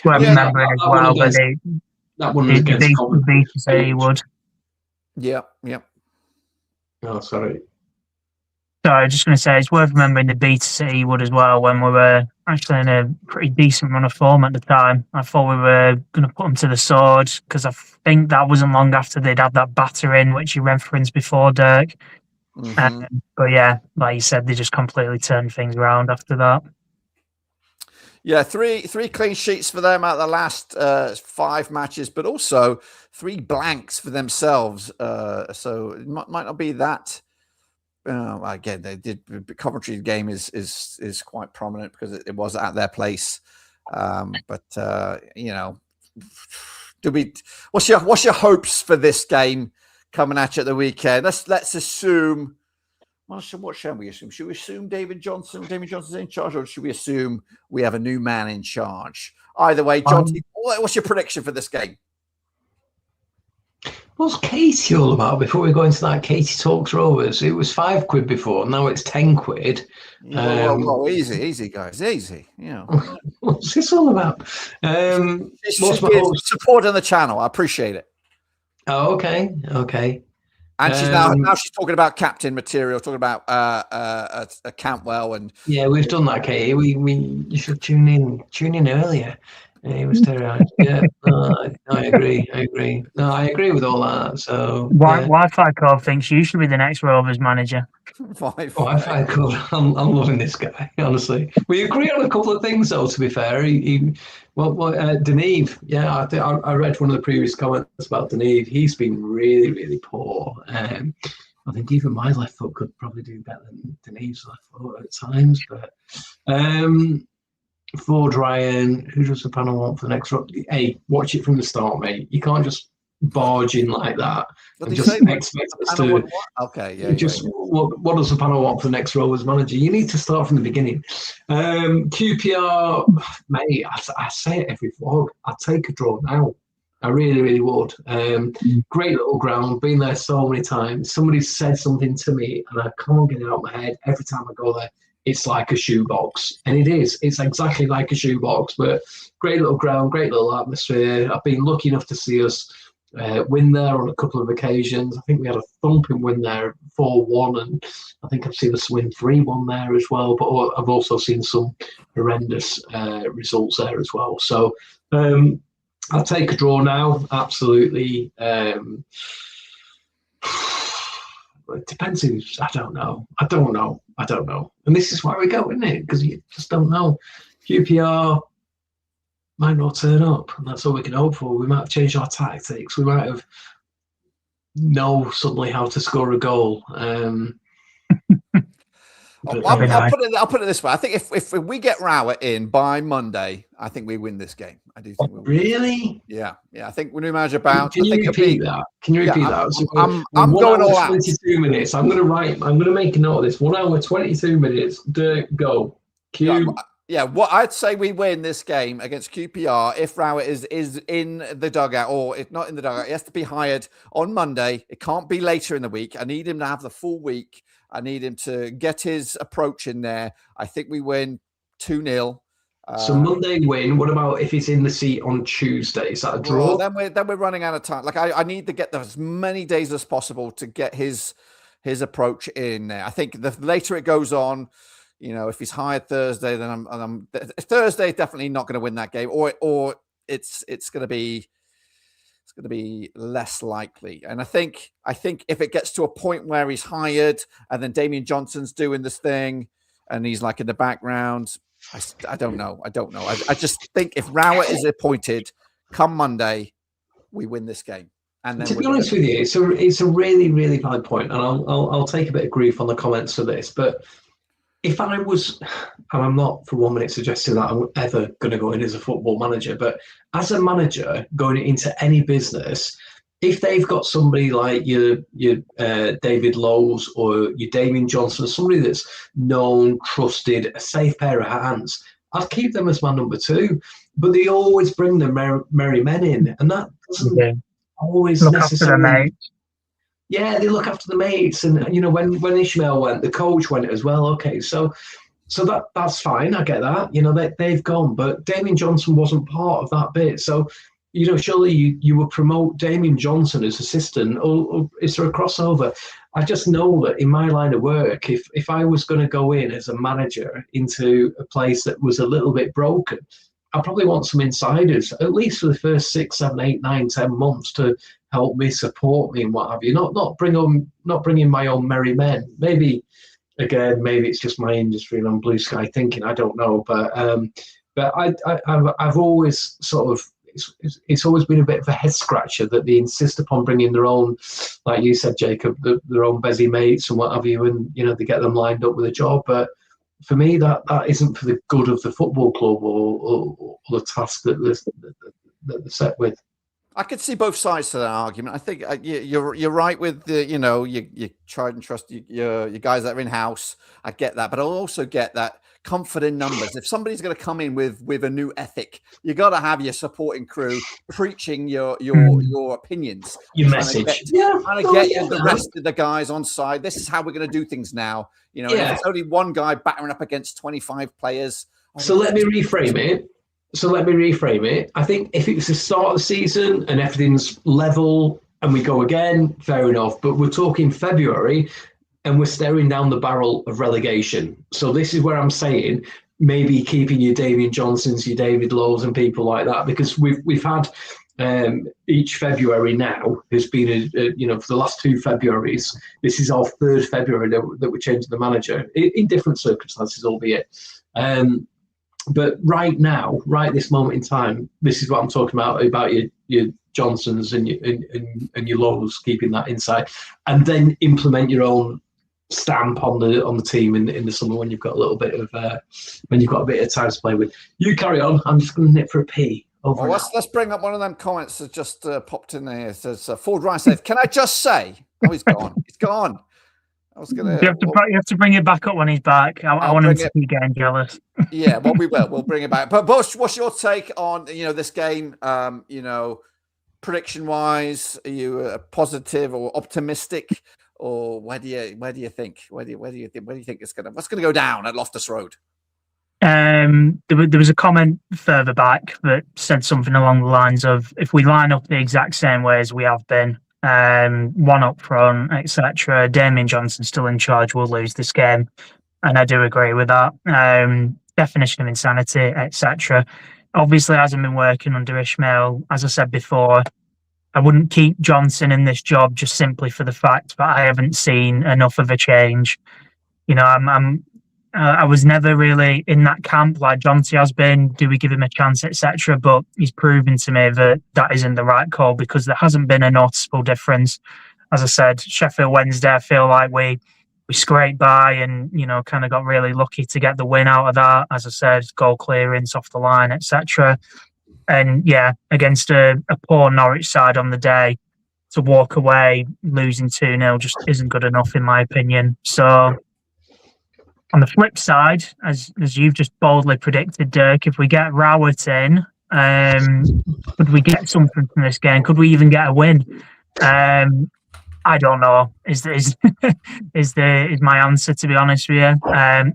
[SPEAKER 3] Well, remember as well, but
[SPEAKER 2] that one was against Coventry.
[SPEAKER 3] He would.
[SPEAKER 1] Yeah.
[SPEAKER 2] Oh, sorry.
[SPEAKER 3] So I was just going to say, it's worth remembering the beat City would as well when we were actually in a pretty decent run of form at the time. I thought we were going to put them to the sword because I think that wasn't long after they'd had that batter in, which you referenced before, Dirk. But yeah, like you said, they just completely turned things around after that.
[SPEAKER 1] Yeah, three clean sheets for them out of the last 5 matches, but also 3 blanks for themselves. So it might not be that. Again, they did. Coventry's game is quite prominent because it was at their place. But what's your hopes for this game coming at you at the weekend? Let's assume. What shall we assume? Should we assume David Johnson's in charge, or should we assume we have a new man in charge? Either way, John, what's your prediction for this game?
[SPEAKER 2] What's Katie all about? Before we go into that, Katie Talks Rovers. It was £5 before, now it's £10.
[SPEAKER 1] Whoa, easy, guys, easy.
[SPEAKER 2] What's this all about?
[SPEAKER 1] She's supporting the channel. I appreciate it.
[SPEAKER 2] Oh, okay.
[SPEAKER 1] And she's now she's talking about captain material, talking about Cantwell, and
[SPEAKER 2] yeah, we've done that, Katie. You should tune in earlier. It was terrorised. Yeah, I agree. No, I agree with all that. So
[SPEAKER 3] Wi-Fi code thinks you should be the next Rovers manager.
[SPEAKER 2] Wi-Fi code. I'm loving this guy, honestly. We agree on a couple of things, though. To be fair, Deneve. Yeah, I read one of the previous comments about Deneve. He's been really, really poor. I think even my left foot could probably do better than Deneve's left foot at times. But Ford Ryan, who does the panel want for the next round? Hey, watch it from the start, mate. You can't just barge in like that and just expect us to.
[SPEAKER 1] Okay, yeah.
[SPEAKER 2] What does the panel want for the next Rovers manager? You need to start from the beginning. QPR, mate. I say it every vlog. I'd take a draw now. I really, really would. Great little ground. Been there so many times. Somebody said something to me, and I can't get it out of my head. Every time I go there, it's like a shoebox, and it is. It's exactly like a shoebox. But great little ground, great little atmosphere. I've been lucky enough to see us win there on a couple of occasions. I think we had a thumping win there, 4-1, and I think I've seen us win 3-1 there as well. But I've also seen some horrendous results there as well. So I'll take a draw now. Absolutely. It depends who's. I don't know. And this is why we go, isn't it? Because you just don't know. QPR might not turn up, and that's all we can hope for. We might have changed our tactics. We might have know suddenly how to score a goal.
[SPEAKER 1] I'll put it this way. I think if we get Rowett in by Monday, I think we win this game. I do think we win.
[SPEAKER 2] Really?
[SPEAKER 1] Yeah. I think when we manage about.
[SPEAKER 2] Can you repeat that?
[SPEAKER 1] I'm going all out.
[SPEAKER 2] 22 minutes. I'm going to make a note of this. 1 hour, 22 minutes. Go.
[SPEAKER 1] What I'd say we win this game against QPR if Rowett is in the dugout, or if not in the dugout, he has to be hired on Monday. It can't be later in the week. I need him to have the full week. I need him to get his approach in there. I think we win 2-0.
[SPEAKER 2] So Monday win. What about if he's in the seat on Tuesday? Is that a draw?
[SPEAKER 1] Well, then we're running out of time. Like I need to get as many days as possible to get his approach in there. I think the later it goes on, if he's hired Thursday, then I'm Thursday definitely not going to win that game, or it's going to be less likely. And I think if it gets to a point where he's hired and then Damian Johnson's doing this thing and he's like in the background, I don't know. I just think if Rowett is appointed come Monday, we win this game. And then
[SPEAKER 2] to be honest with you, it's a really, really valid point, and I'll take a bit of grief on the comments for this, but if I was, and I'm not for 1 minute suggesting that I'm ever going to go in as a football manager, but as a manager going into any business, if they've got somebody like your David Lowe's or your Damian Johnson, somebody that's known, trusted, a safe pair of hands, I'd keep them as my number 2. But they always bring the merry men in, and that doesn't always
[SPEAKER 3] look after the mates.
[SPEAKER 2] Yeah, they look after the mates, and when Ishmael went, the coach went as well. Okay, so that's fine. I get that. They've gone, but Damian Johnson wasn't part of that bit. So surely you would promote Damien Johnson as assistant, or is there a crossover? I just know that in my line of work, if I was going to go in as a manager into a place that was a little bit broken, I probably want some insiders, at least for the first 6, 7, 8, 9, 10 months, to help me, support me, and what have you. Not bring in my own merry men. Maybe it's just my industry and I'm blue sky thinking. I don't know, but I've always sort of. It's always been a bit of a head scratcher that they insist upon bringing their own, like you said, Jacob, their own Bezzy mates and what have you, and they get them lined up with a job. But for me, that isn't for the good of the football club or the task that they're set with.
[SPEAKER 1] I could see both sides to that argument. I think you're right with the you try and trust your guys that are in house. I get that, but I'll also get that comfort in numbers. If somebody's going to come in with a new ethic, you got to have your supporting crew preaching your opinions,
[SPEAKER 2] your message.
[SPEAKER 1] Trying to get the rest of the guys on side. This is how we're going to do things now. If it's only one guy battering up against 25 players.
[SPEAKER 2] So let me reframe it. I think if it was the start of the season and everything's level and we go again, fair enough. But we're talking February and we're staring down the barrel of relegation. So this is where I'm saying maybe keeping your Damien Johnsons, your David Lowe's and people like that, because we've had each February now has been for the last 2 Februaries. This is our 3rd February that we're changing the manager in different circumstances, albeit. But right now, right this moment in time, this is what I'm talking about your Johnsons and your Lowe's, keeping that inside, and then implement your own stamp on the team in the summer when you've got a little bit of time to play with. You carry on. I'm just going to nip for a pee.
[SPEAKER 1] Let's bring up one of them comments that just popped in there. It says Ford Rice said, "Can I just say?" Oh, he's gone. He's gone. I was gonna.
[SPEAKER 3] You have to bring it back up when he's back. I want him to be getting jealous.
[SPEAKER 1] Yeah, well, we will. We'll bring it back. But Bush, what's your take on this game? Prediction wise, are you positive or optimistic, or where do you think? Where do you think what's gonna go down at Loftus Road?
[SPEAKER 3] There was a comment further back that said something along the lines of, if we line up the exact same way as we have been, one up front, etc., Damien Johnson still in charge, we'll lose this game. And I do agree with that. Definition of insanity, etc. Obviously hasn't been working under Ishmael. As I said before, I wouldn't keep Johnson in this job just simply for the fact that I haven't seen enough of a change. I was never really in that camp like Jonty has been. Do we give him a chance, etc.? But he's proven to me that isn't the right call, because there hasn't been a noticeable difference. As I said, Sheffield Wednesday, I feel like we scraped by and kind of got really lucky to get the win out of that. As I said, goal clearance off the line, etc. And yeah, against a poor Norwich side on the day, to walk away losing 2-0 just isn't good enough in my opinion. So on the flip side, as you've just boldly predicted, Dirk, if we get Rowett in, could we get something from this game? Could we even get a win? I don't know. Is my answer, to be honest with you.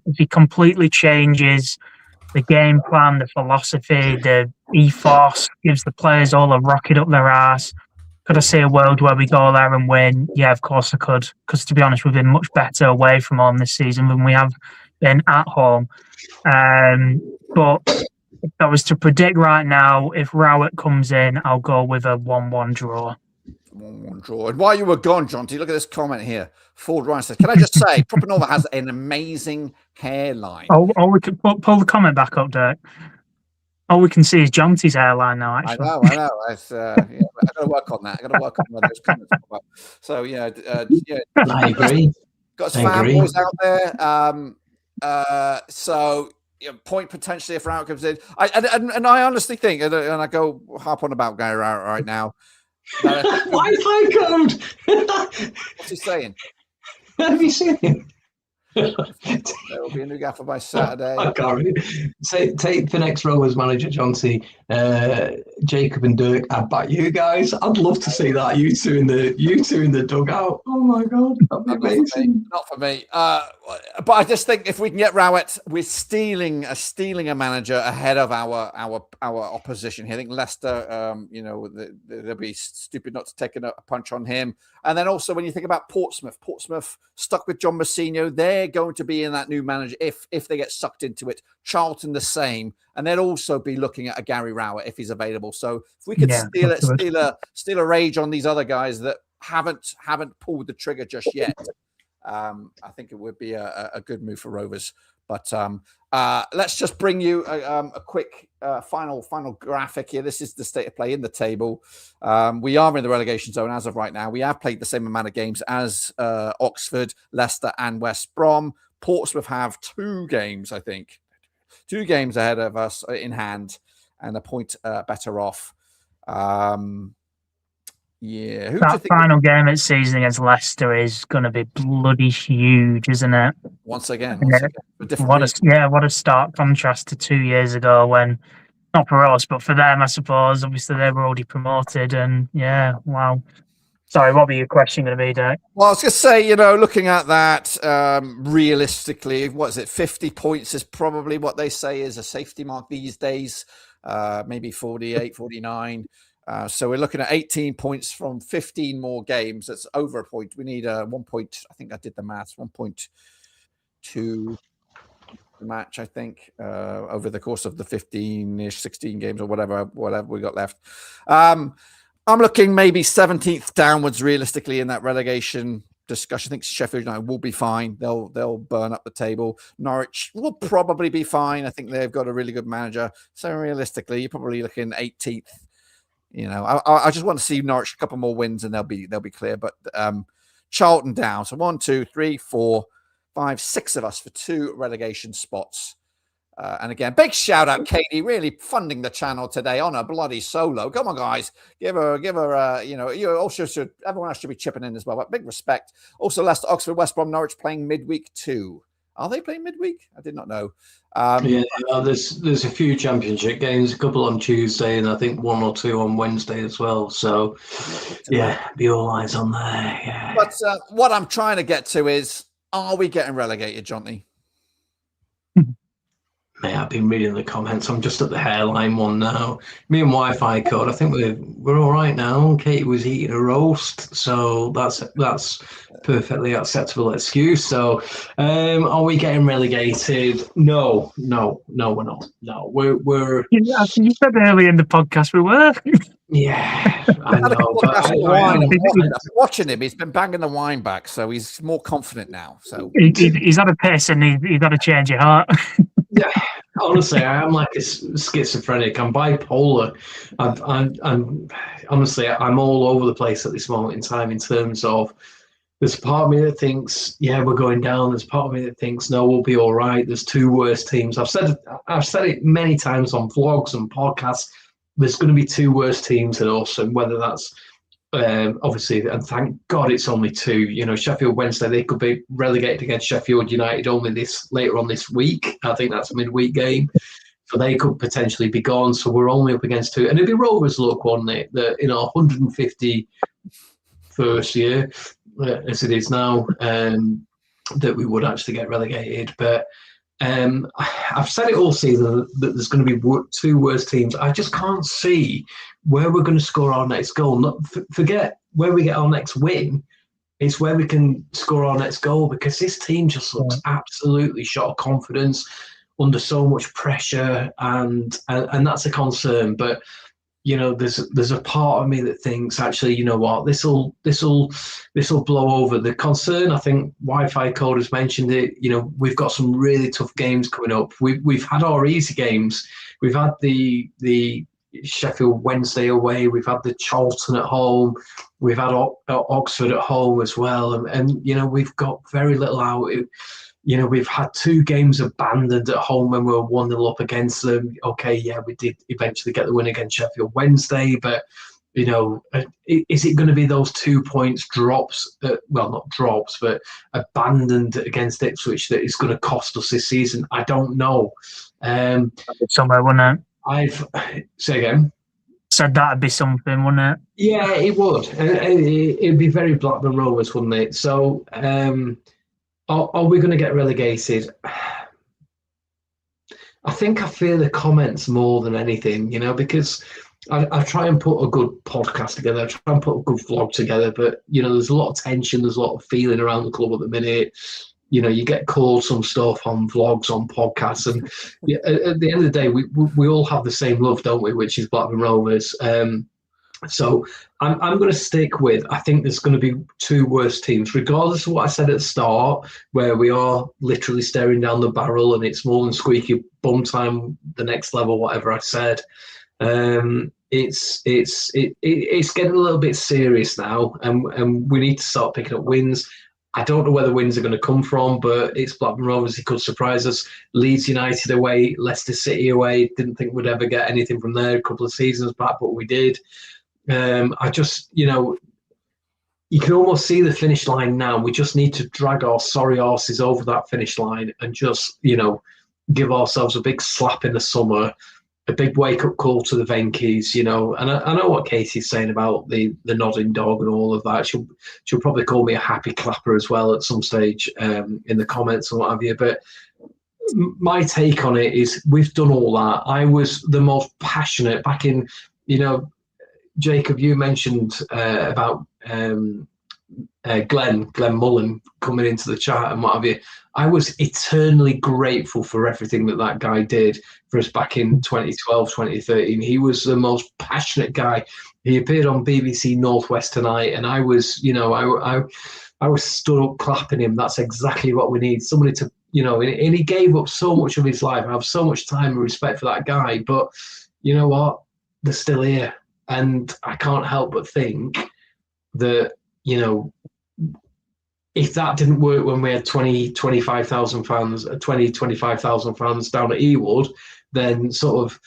[SPEAKER 3] If he completely changes the game plan, the philosophy, the ethos, gives the players all a rocket up their arse, could I see a world where we go there and win? Yeah, of course I could. Because to be honest, we've been much better away from home this season than we have been at home. But if I was to predict right now, if Rowett comes in, I'll go with a 1-1 draw.
[SPEAKER 1] 1-1 draw. And while you were gone, Jonty, look at this comment here. Ford Rice says, "Can I just say, Proper Nova has an amazing hairline."
[SPEAKER 3] Oh, we could pull the comment back up, Dirk. All we can see is Jonty's hairline now, actually.
[SPEAKER 1] I know. I've got to work on that. I've got to work on what those comments about. So,
[SPEAKER 2] I agree.
[SPEAKER 1] Got some fanboys out there. So, point potentially if Rowett comes in. I honestly think, and I go harp on about Gary Rowett right now.
[SPEAKER 2] Wi-Fi code!
[SPEAKER 1] What's he saying?
[SPEAKER 2] Have you seen him?
[SPEAKER 1] There will be a new gaffer by Saturday.
[SPEAKER 2] I can't read. Take the next Rovers manager, Jonty, Jacob and Dirk, I'd back you guys. I'd love to see that. You two in the dugout. Oh my god, that'd be amazing.
[SPEAKER 1] Not for me. But I just think if we can get Rowett, we're stealing a manager ahead of our opposition here. I think Leicester, they'll be stupid not to take a punch on him. And then also when you think about Portsmouth stuck with John Mousinho, they're going to be in that new manager if they get sucked into it. Charlton the same, and they'll also be looking at a Gary Rowett if he's available. So if we could steal a rage on these other guys that haven't pulled the trigger just yet, I think it would be a good move for Rovers. But let's just bring you a quick final graphic here. This is the state of play in the table. We are in the relegation zone as of right now. We have played the same amount of games as Oxford, Leicester, and West Brom. Portsmouth have 2 games, I think. 2 games ahead of us in hand and a point better off. That
[SPEAKER 3] final game at season against Leicester is going to be bloody huge, isn't it?
[SPEAKER 1] Once again.
[SPEAKER 3] What a stark contrast to 2 years ago when, not for us, but for them, I suppose. Obviously, they were already promoted, and wow. Sorry, what were your question going to be, Derek?
[SPEAKER 1] Well, I was going to say, looking at that, realistically, what is it? 50 points is probably what they say is a safety mark these days, maybe 48, 49. So we're looking at 18 points from 15 more games. That's over a point. We need 1 point. I think I did the maths. 1.2 match, I think, over the course of the 15-ish, 16 games or whatever we got left. I'm looking maybe 17th downwards realistically in that relegation discussion. I think Sheffield United will be fine. They'll burn up the table. Norwich will probably be fine. I think they've got a really good manager. So realistically, you're probably looking 18th. I just want to see Norwich a couple more wins and they'll be clear. But Charlton down. So 1, 2, 3, 4, 5, 6 of us for 2 relegation spots. And again, big shout out, Katie, really funding the channel today on a bloody solo. Come on, guys, give her. You also should. Everyone else should be chipping in as well. But big respect. Also, Leicester, Oxford, West Brom, Norwich playing midweek too. Are they playing midweek? I did not know.
[SPEAKER 2] There's a few championship games, a couple on Tuesday, and I think 1 or 2 on Wednesday as well. So, be all eyes on there. Yeah.
[SPEAKER 1] But what I'm trying to get to is, are we getting relegated, Johnny?
[SPEAKER 2] Mate, I've been reading the comments. I'm just at the hairline one now. Me and Wi-Fi code. I think we're all right now. Katie was eating a roast, so that's perfectly acceptable excuse. So, are we getting relegated? No, we're not. No, we're.
[SPEAKER 3] You said earlier in the podcast we were.
[SPEAKER 2] Yeah, I know.
[SPEAKER 1] I've been watching him. He's been banging the wine back, so he's more confident now. So
[SPEAKER 3] he's had a piss, and he's got to change your heart.
[SPEAKER 2] Yeah, honestly, I am like a schizophrenic. I'm bipolar. I'm honestly, I'm all over the place at this moment in time in terms of there's a part of me that thinks, we're going down. There's part of me that thinks, no, we'll be all right. There's 2 worse teams. I've said it many times on vlogs and podcasts. There's going to be 2 worse teams than us, and whether that's obviously, and thank God it's only 2. Sheffield Wednesday, they could be relegated against Sheffield United only later on this week. I think that's a midweek game, so they could potentially be gone. So we're only up against 2, and it'd be Rovers' luck, wouldn't it? That 151st year, as it is now, that we would actually get relegated, but. I've said it all season that there's going to be 2 worse teams. I just can't see where we're going to score our next goal. Forget where we get our next win. It's where we can score our next goal, because this team just looks absolutely short of confidence, under so much pressure, and that's a concern. But there's a part of me that thinks, actually, you know what, this will blow over. The concern, I think, Wi-Fi code has mentioned it. We've got some really tough games coming up. We've had our easy games. We've had the Sheffield Wednesday away. We've had the Charlton at home. We've had Oxford at home as well, and we've got very little out. We've had 2 games abandoned at home when we were 1-0 up against them. Okay, we did eventually get the win against Sheffield Wednesday, but, is it going to be those 2 points drops? Well, not drops, but abandoned against Ipswich that is going to cost us this season? I don't know.
[SPEAKER 3] Somewhere, wouldn't it?
[SPEAKER 2] Say again.
[SPEAKER 3] Said that'd be something, wouldn't it?
[SPEAKER 2] Yeah, it would. It'd be very Blackburn Rovers, wouldn't it? So, are we going to get relegated? I think I fear the comments more than anything, because I try and put a good podcast together. I try and put a good vlog together, but there's a lot of tension. There's a lot of feeling around the club at the minute. You get called some stuff on vlogs, on podcasts, and at the end of the day, we all have the same love, don't we? Which is Blackburn Rovers. So I'm going to stick with, I think there's going to be two worst teams, regardless of what I said at the start, where we are literally staring down the barrel and it's more than squeaky bum time, the next level, whatever I said. It's getting a little bit serious now, and we need to start picking up wins. I don't know where the wins are going to come from, but it's Blackburn Rovers. He could surprise us. Leeds United away, Leicester City away. Didn't think we'd ever get anything from there a couple of seasons back, but we did. I just, you can almost see the finish line now. We just need to drag our sorry arses over that finish line and just, give ourselves a big slap in the summer, a big wake-up call to the Venkies, And I know what Katie's saying about the nodding dog and all of that. She'll probably call me a happy clapper as well at some stage in the comments and what have you. But my take on it is we've done all that. I was the most passionate back in, Jacob, you mentioned about Glenn Mullen coming into the chat and what have you. I was eternally grateful for everything that guy did for us back in 2012, 2013. He was the most passionate guy. He appeared on BBC Northwest Tonight, and I was, I was stood up clapping him. That's exactly what we need. Somebody to, and he gave up so much of his life. I have so much time and respect for that guy, but you know what? They're still here. And I can't help but think that, if that didn't work when we had 25,000 fans down at Ewood, then sort of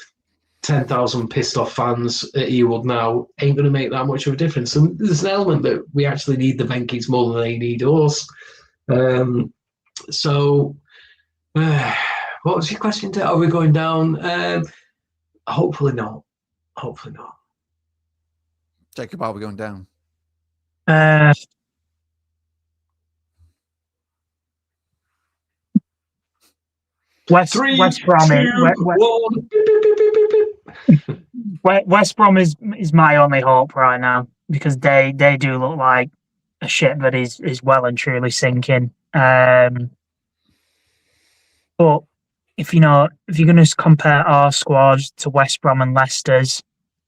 [SPEAKER 2] 10,000 pissed off fans at Ewood now ain't going to make that much of a difference. And there's an element that we actually need the Venkies more than they need us. So, what was your question? Are we going down? Hopefully not. Hopefully not.
[SPEAKER 1] Jacob, are we going down?
[SPEAKER 3] West Brom is my only hope right now, because they do look like a ship that is well and truly sinking. But if you're going to compare our squad to West Brom and Leicester's,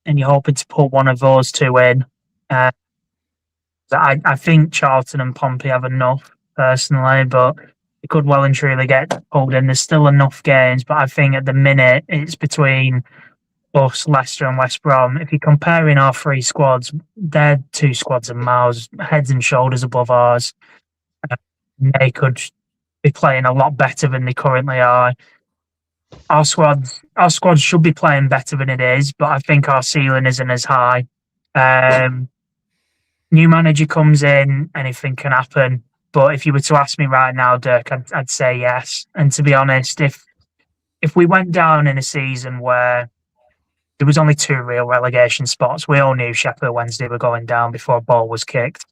[SPEAKER 3] and you're hoping to put one of those two in, I think Charlton and Pompey have enough personally, but it could well and truly get pulled in. There's still enough games, but I think at the minute it's between us, Leicester and West Brom. If you're comparing our three squads, they're two squads of miles, heads and shoulders above ours. They could be playing a lot better than they currently are. Our squad should be playing better than it is, but I think our ceiling isn't as high. New manager comes in, anything can happen. But if you were to ask me right now, Dirk, I'd say yes. And to be honest, if we went down in a season where there was only two real relegation spots, we all knew Sheffield Wednesday were going down before a ball was kicked.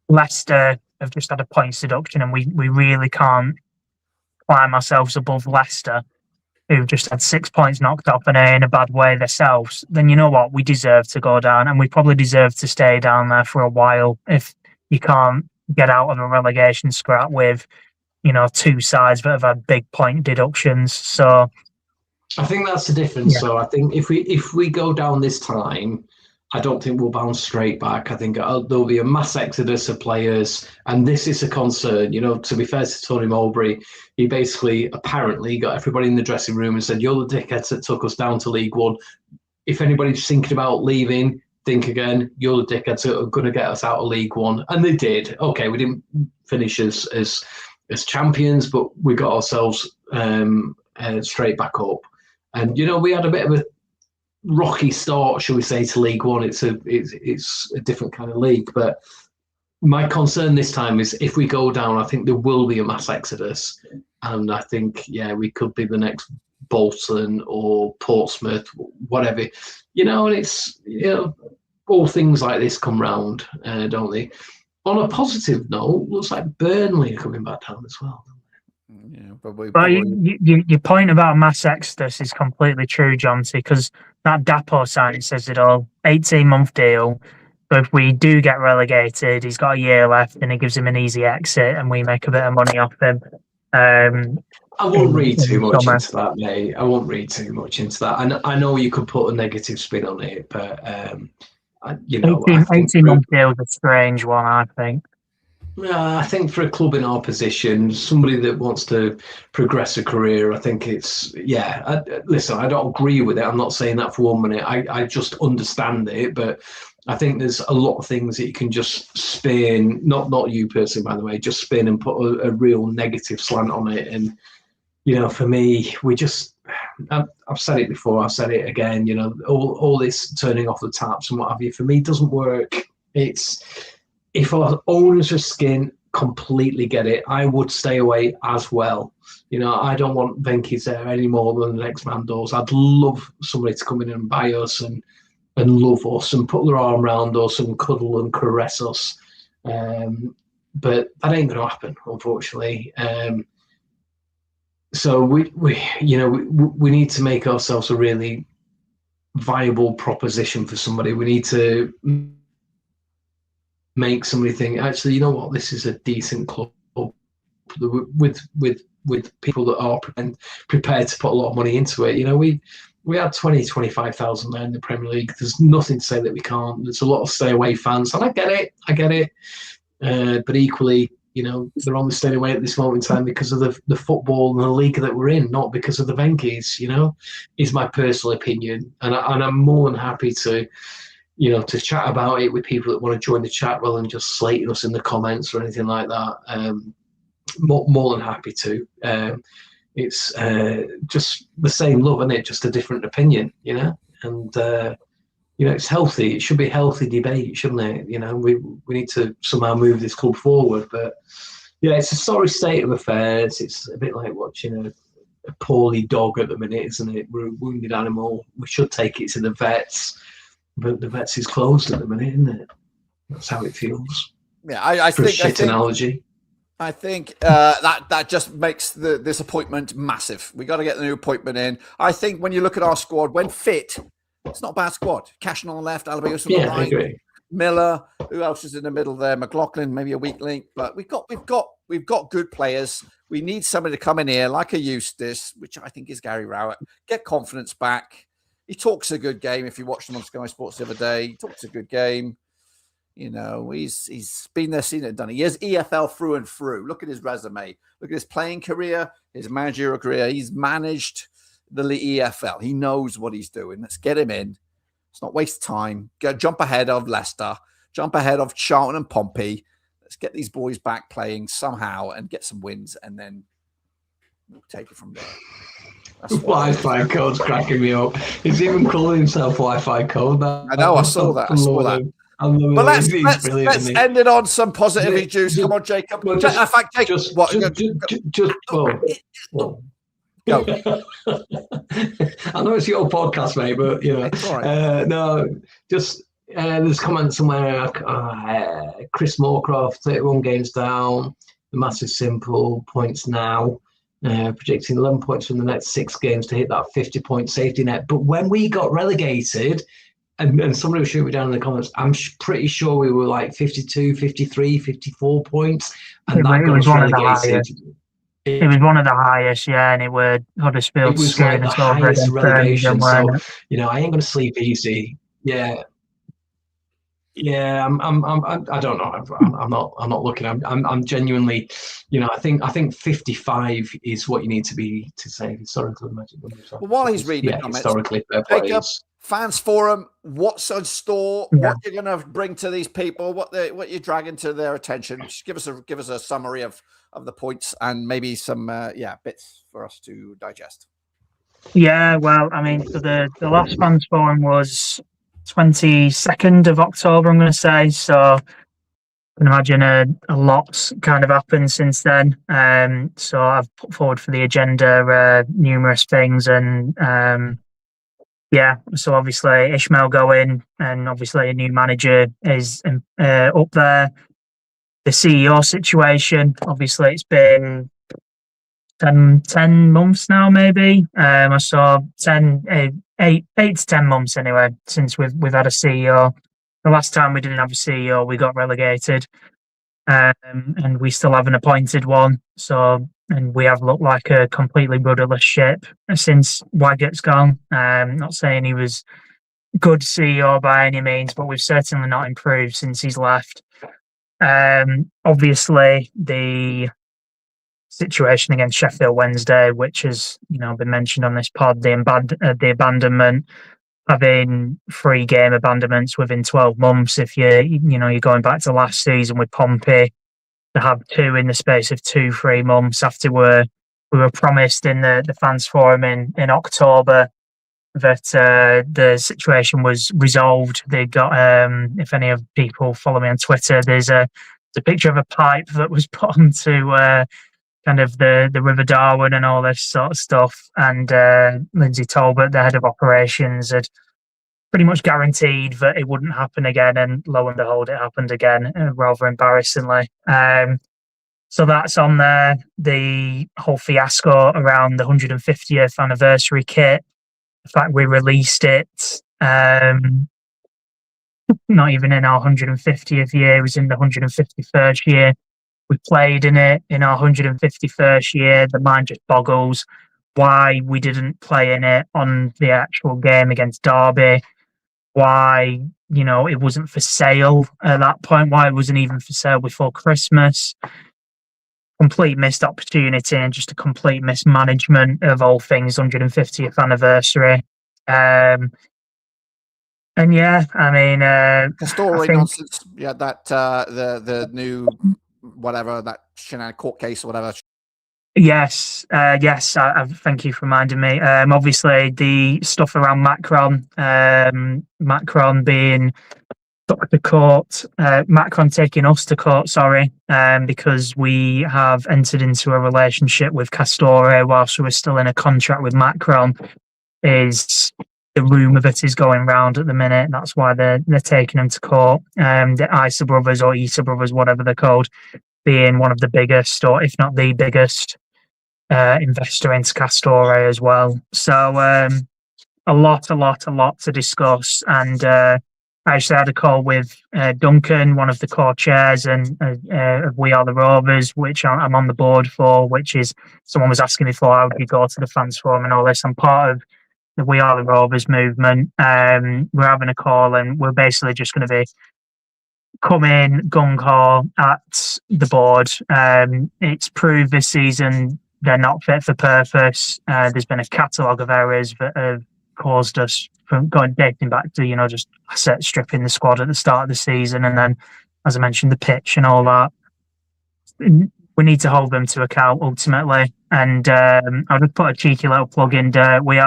[SPEAKER 3] Leicester have just had a points deduction, and we really can't climb ourselves above Leicester, who've just had 6 points knocked off and are in a bad way themselves. Then you know what? We deserve to go down, and we probably deserve to stay down there for a while if you can't get out of a relegation scrap with, two sides that have had big point deductions. So
[SPEAKER 2] I think that's the difference.
[SPEAKER 3] Yeah.
[SPEAKER 2] So I think if we go down this time, I don't think we'll bounce straight back. I think there'll be a mass exodus of players, and this is a concern. To be fair to Tony Mowbray, he basically apparently got everybody in the dressing room and said, "You're the dickheads that took us down to League One. If anybody's thinking about leaving, think again. You're the dickheads that are going to get us out of League One." And they did. Okay, we didn't finish as champions, but we got ourselves straight back up. And we had a bit of a rocky start, shall we say, to League One. It's a different kind of league. But my concern this time is if we go down, I think there will be a mass exodus, and I think we could be the next Bolton or Portsmouth, whatever, and it's, all things like this come round, don't they? On a positive note, looks like Burnley are coming back down as well.
[SPEAKER 1] Yeah,
[SPEAKER 3] but your point about mass exodus is completely true, Jonty, because that Dapo signing says it all. 18-month deal. But if we do get relegated, he's got a year left, and it gives him an easy exit, and we make a bit of money off him.
[SPEAKER 2] I won't read too much into that, mate. I won't read too much into that. And I know you could put a negative spin on it, but
[SPEAKER 3] 18-month deal is a strange one, I think.
[SPEAKER 2] I think for a club in our position, somebody that wants to progress a career, I think it's, listen, I don't agree with it. I'm not saying that for 1 minute. I just understand it, but I think there's a lot of things that you can just spin, not you personally, by the way, just spin and put a real negative slant on it. And, for me, I've said it before, I've said it again, all this turning off the taps and what have you, for me, doesn't work. If our owners of skin completely get it, I would stay away as well. I don't want Venky's there any more than the next man does. I'd love somebody to come in and buy us and love us and put their arm around us and cuddle and caress us. But that ain't going to happen, unfortunately. So we need to make ourselves a really viable proposition for somebody. We need to make somebody think, actually, you know what, this is a decent club with people that are prepared to put a lot of money into it. We had 25,000 there in the Premier League. There's nothing to say that we can't. There's a lot of stay away fans, and I get it. But equally, they're only staying away at this moment in time because of the football and the league that we're in, not because of the Venkies, is my personal opinion. And I'm more than happy to chat about it with people that want to join the chat rather than just slating us in the comments or anything like that. More than happy to. It's just the same love, isn't it? Just a different opinion, And it's healthy. It should be a healthy debate, shouldn't it? We need to somehow move this club forward. But it's a sorry state of affairs. It's a bit like watching a poorly dog at the minute, isn't it? We're a wounded animal. We should take it to the vets. But the vets is closed at the minute, isn't it? That's how it feels.
[SPEAKER 1] Yeah, I think
[SPEAKER 2] analogy.
[SPEAKER 1] I think that just makes this appointment massive. We got to get the new appointment in. I think when you look at our squad, when fit, it's not a bad squad. Cashin on the left, Alabios on the right,
[SPEAKER 2] I agree.
[SPEAKER 1] Miller. Who else is in the middle there? McLaughlin, maybe a weak link, but we've got good players. We need somebody to come in here like a Eustace, which I think is Gary Rowett. Get confidence back. He talks a good game. If you watched him on Sky Sports the other day, he talks a good game. He's been there, seen it, done it. He has EFL through and through. Look at his resume. Look at his playing career, his managerial career. He's managed the EFL. He knows what he's doing. Let's get him in. Let's not waste time. Jump ahead of Leicester. Jump ahead of Charlton and Pompey. Let's get these boys back playing somehow and get some wins, and then we'll take it from there.
[SPEAKER 2] Wi-Fi code's cracking me up. He's even calling himself Wi-Fi code.
[SPEAKER 1] I know. I saw that. But let's end it on some positivity juice. Come on, Jacob.
[SPEAKER 2] Well,
[SPEAKER 1] in fact, Jacob,
[SPEAKER 2] go. I know it's your podcast, mate, but there's comments somewhere. Chris Moorcroft, 31 games down. The maths is simple. Points now. Projecting 11 points from the next 6 games to hit that 50-point safety net. But when we got relegated, and somebody will shoot me down in the comments, I'm pretty sure we were like 52, 53, 54 points. And that got us relegated.
[SPEAKER 3] It was one of the highest, and it was Huddersfield.
[SPEAKER 2] It was like the highest relegation. So, I ain't going to sleep easy. Yeah. Yeah, I don't know. I'm not looking. I'm genuinely, I think 55 is what you need to say historically. Magic numbers.
[SPEAKER 1] Well, while he's reading the comments,
[SPEAKER 2] historically,
[SPEAKER 1] Jacob, Fans Forum, what's on store? Yeah. What you're going to bring to these people? What you're dragging to their attention? Just give us a summary of the points and maybe some bits for us to digest.
[SPEAKER 3] Yeah, well, I mean, for the last Fans Forum was 22nd of October, I'm going to say. So can imagine a lot's kind of happened since then. So I've put forward for the agenda numerous things, and yeah, so obviously Ishmael going, and obviously a new manager is up there. The CEO situation, obviously it's been 10 months now, maybe. I saw 8 to 10 months anyway since we've had a CEO. The last time we didn't have a CEO, we got relegated, and we still haven't appointed one. So, and we have looked like a completely rudderless ship since Waggett's gone. Not saying he was good CEO by any means, but we've certainly not improved since he's left. Obviously, the situation against Sheffield Wednesday, which has been mentioned on this pod, the abandonment, having 3 game abandonments within 12 months. If you're going back to last season with Pompey, to have 2 in the space of 2-3 months after we were promised in the fans forum in October that the situation was resolved. They got, if any of people follow me on Twitter, there's a picture of a pipe that was put onto kind of the River Darwen and all this sort of stuff. And Lindsay Talbot, the head of operations, had pretty much guaranteed that it wouldn't happen again. And lo and behold, it happened again, rather embarrassingly. So that's on there. The whole fiasco around the 150th anniversary kit. The fact we released it, not even in our 150th year, it was in the 151st year. We played in it in our 151st year. The mind just boggles why we didn't play in it on the actual game against Derby, why it wasn't for sale at that point, why it wasn't even for sale before Christmas. Complete missed opportunity and just a complete mismanagement of all things 150th anniversary. And yeah, I mean,
[SPEAKER 1] the story nonsense. Yeah, that the new whatever, that Shannon court case or whatever.
[SPEAKER 3] Yes. I thank you for reminding me. Obviously, the stuff around Macron being took to court, Macron taking us to court, sorry, because we have entered into a relationship with Castore whilst we were still in a contract with Macron, is the rumour that is going round at the minute. That's why they're taking him to court. The Isa brothers, or Isa brothers, whatever they're called, being one of the biggest, or if not the biggest, investor into Castore as well. So a lot to discuss. And I actually had a call with Duncan, one of the co-chairs and of We Are the Rovers, which I'm on the board for, which is, someone was asking before how would you go to the fans forum and all this. I'm part of the We Are the Rovers movement. We're having a call and we're basically just going to be coming gung-ho at the board. It's proved this season they're not fit for purpose. There's been a catalogue of errors that have caused us from dating back to, just asset stripping the squad at the start of the season. And then, as I mentioned, the pitch and all that. We need to hold them to account ultimately. And I'll just put a cheeky little plug in there. We've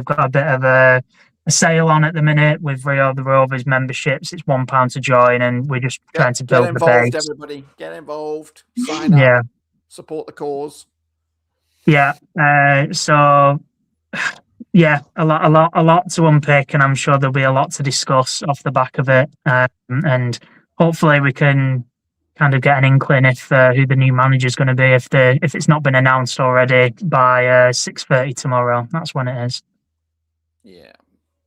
[SPEAKER 3] got a bit of a sale on at the minute with Rio the Rovers memberships. It's £1 to join, and we're just trying to build the base.
[SPEAKER 1] Everybody, get involved. Sign up. Yeah. Support the cause.
[SPEAKER 3] Yeah. So, yeah, a lot to unpick, and I'm sure there'll be a lot to discuss off the back of it. And hopefully we can kind of get an inkling if who the new manager is going to be, if it's not been announced already by 6:30 tomorrow. That's when it is.
[SPEAKER 1] Yeah.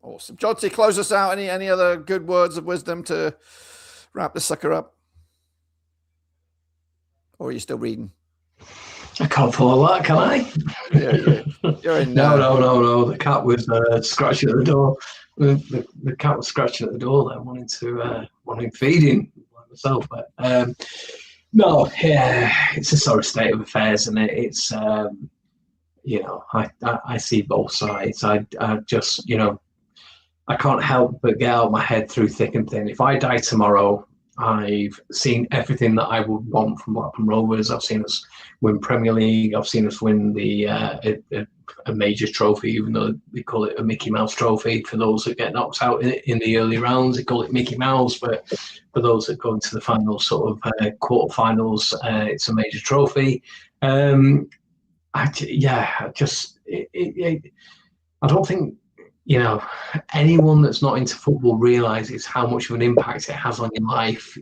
[SPEAKER 1] Awesome. Johnsy, close us out. Any other good words of wisdom to wrap this sucker up? Or are you still reading?
[SPEAKER 2] I can't follow that, can I?
[SPEAKER 1] Yeah. You're in,
[SPEAKER 2] No. The cat was scratching at the door. The cat was scratching at the door there, wanting feeding like myself. But no, yeah, it's a sort of state of affairs, and it's I see both sides. I just I can't help but get out of my head through thick and thin. If I die tomorrow, I've seen everything that I would want from Blackburn Rovers. I've seen us win Premier League. I've seen us win a major trophy, even though they call it a Mickey Mouse trophy for those that get knocked out in the early rounds. They call it Mickey Mouse, but for those that go into the final sort of quarterfinals, it's a major trophy. I don't think anyone that's not into football realizes how much of an impact it has on your life.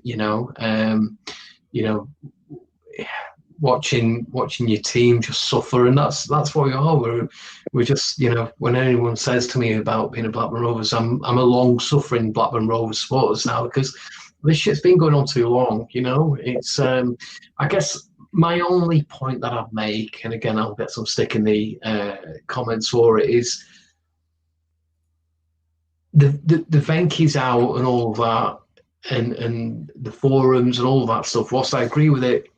[SPEAKER 2] Watching your team just suffer, and that's what we are. We're just when anyone says to me about being a Blackburn Rovers, I'm a long-suffering Blackburn Rovers supporter now, because this shit's been going on too long. It's I guess my only point that I'd make, and again I'll get some stick in the comments for it, is the Venky's out and all of that, and the forums and all of that stuff. Whilst I agree with it,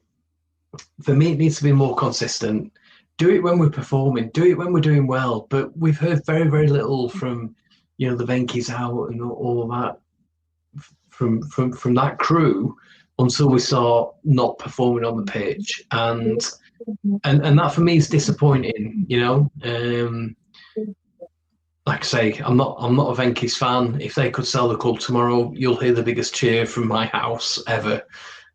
[SPEAKER 2] for me it needs to be more consistent. Do it when we're performing, do it when we're doing well. But we've heard very, very little from the Venky's out and all of that from that crew until we saw not performing on the pitch, and that for me is disappointing. Like I say, I'm not a Venky's fan. If they could sell the club tomorrow, you'll hear the biggest cheer from my house ever.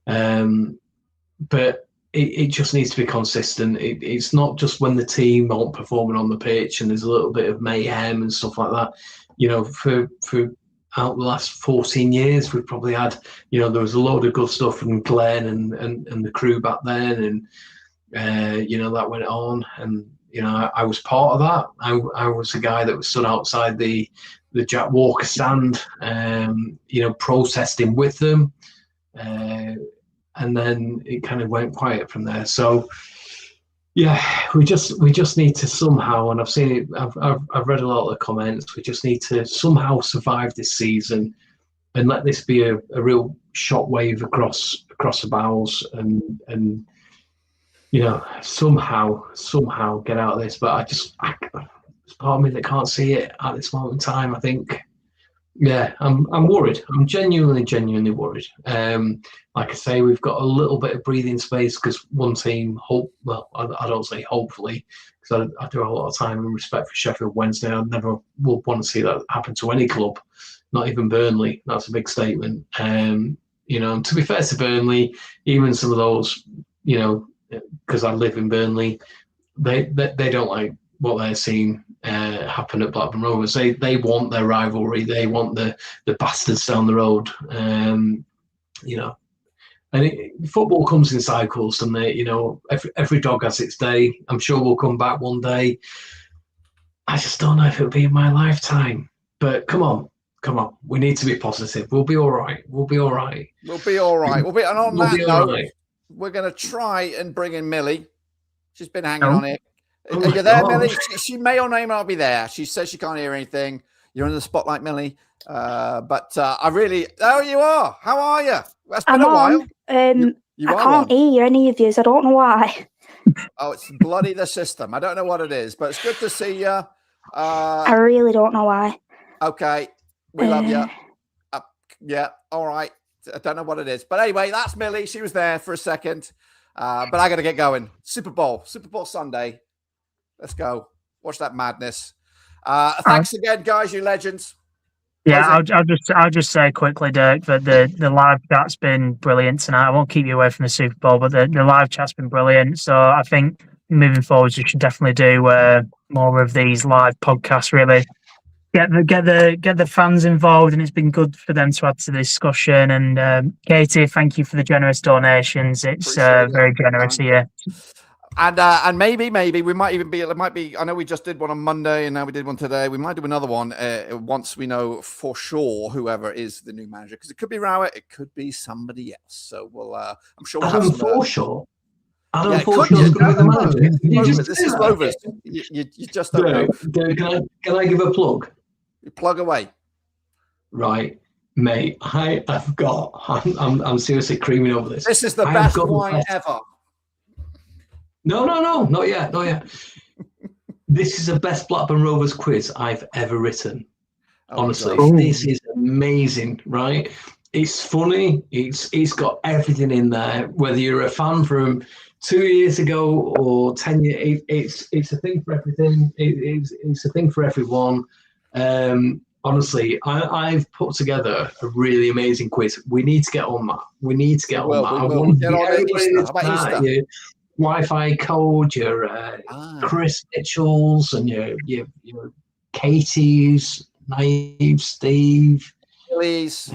[SPEAKER 2] But it just needs to be consistent. It's not just when the team aren't performing on the pitch and there's a little bit of mayhem and stuff like that. For out the last 14 years, we've probably had, there was a load of good stuff from Glenn and the crew back then, and that went on, and I was part of that. I was the guy that was stood outside the Jack Walker stand, protesting with them, and then it kind of went quiet from there. So we just need to somehow, and I've seen it. I've read a lot of the comments. We just need to somehow survive this season and let this be a real shockwave across the bowels, and somehow get out of this. But there's part of me that can't see it at this moment in time. I think, I'm worried. I'm genuinely worried. Like I say, we've got a little bit of breathing space because one team, I don't say hopefully, because I do have a lot of time and respect for Sheffield Wednesday. I never will want to see that happen to any club, not even Burnley. That's a big statement. And to be fair to Burnley, even some of those, because I live in Burnley, they don't like what they're seeing happen at Blackburn Rovers. They want their rivalry. They want the bastards down the road. And football comes in cycles, and every dog has its day. I'm sure we'll come back one day. I just don't know if it'll be in my lifetime. But come on. We need to be positive. We'll be all right. And on that note, we're going to try and bring in Millie. She's been hanging on here. Are you there, Millie? She may or may not be there. She says she can't hear anything. You're in the spotlight, Millie. But oh, you are. How are you? That's been a while.
[SPEAKER 4] I can't hear any of you. I don't know why.
[SPEAKER 1] Oh, it's bloody the system. I don't know what it is, but it's good to see you.
[SPEAKER 4] I really don't know why.
[SPEAKER 1] Okay. We love you. Yeah. All right. I don't know what it is. But anyway, that's Millie. She was there for a second. But I got to get going. Super Bowl Sunday. Let's go. Watch that madness. Thanks again, guys. You legends.
[SPEAKER 3] Yeah, I'll just say quickly, Dirk, that the live chat's been brilliant tonight. I won't keep you away from the Super Bowl, but the live chat's been brilliant. So I think moving forwards, we should definitely do more of these live podcasts. Really get the fans involved, and it's been good for them to add to the discussion. And Katie, thank you for the generous donations. It's very generous of you.
[SPEAKER 1] And maybe we might even be. It might be. I know we just did one on Monday, and now we did one today. We might do another one once we know for sure whoever is the new manager, because it could be Rowett, it could be somebody else. So we'll. I'm sure.
[SPEAKER 2] Adam Forshaw. Adam Forshaw's going to be the manager.
[SPEAKER 1] This is Rovers. You just don't know.
[SPEAKER 2] Can I give a plug?
[SPEAKER 1] You plug away.
[SPEAKER 2] Right, mate. I'm seriously creaming over this.
[SPEAKER 1] This is the best wine ever.
[SPEAKER 2] No, not yet. This is the best Blackburn Rovers quiz I've ever written. Honestly, this is amazing, right? It's funny. It's got everything in there. Whether you're a fan from 2 years ago or 10 years, it's a thing for everything. It's a thing for everyone. Honestly, I've put together a really amazing quiz. We need to get on that. We need to get on that. I want
[SPEAKER 1] get on it. Easter. How about Easter?
[SPEAKER 2] Your Wi-Fi code, your Chris Mitchells, and your Katie's, Naive, Steve.
[SPEAKER 1] Please.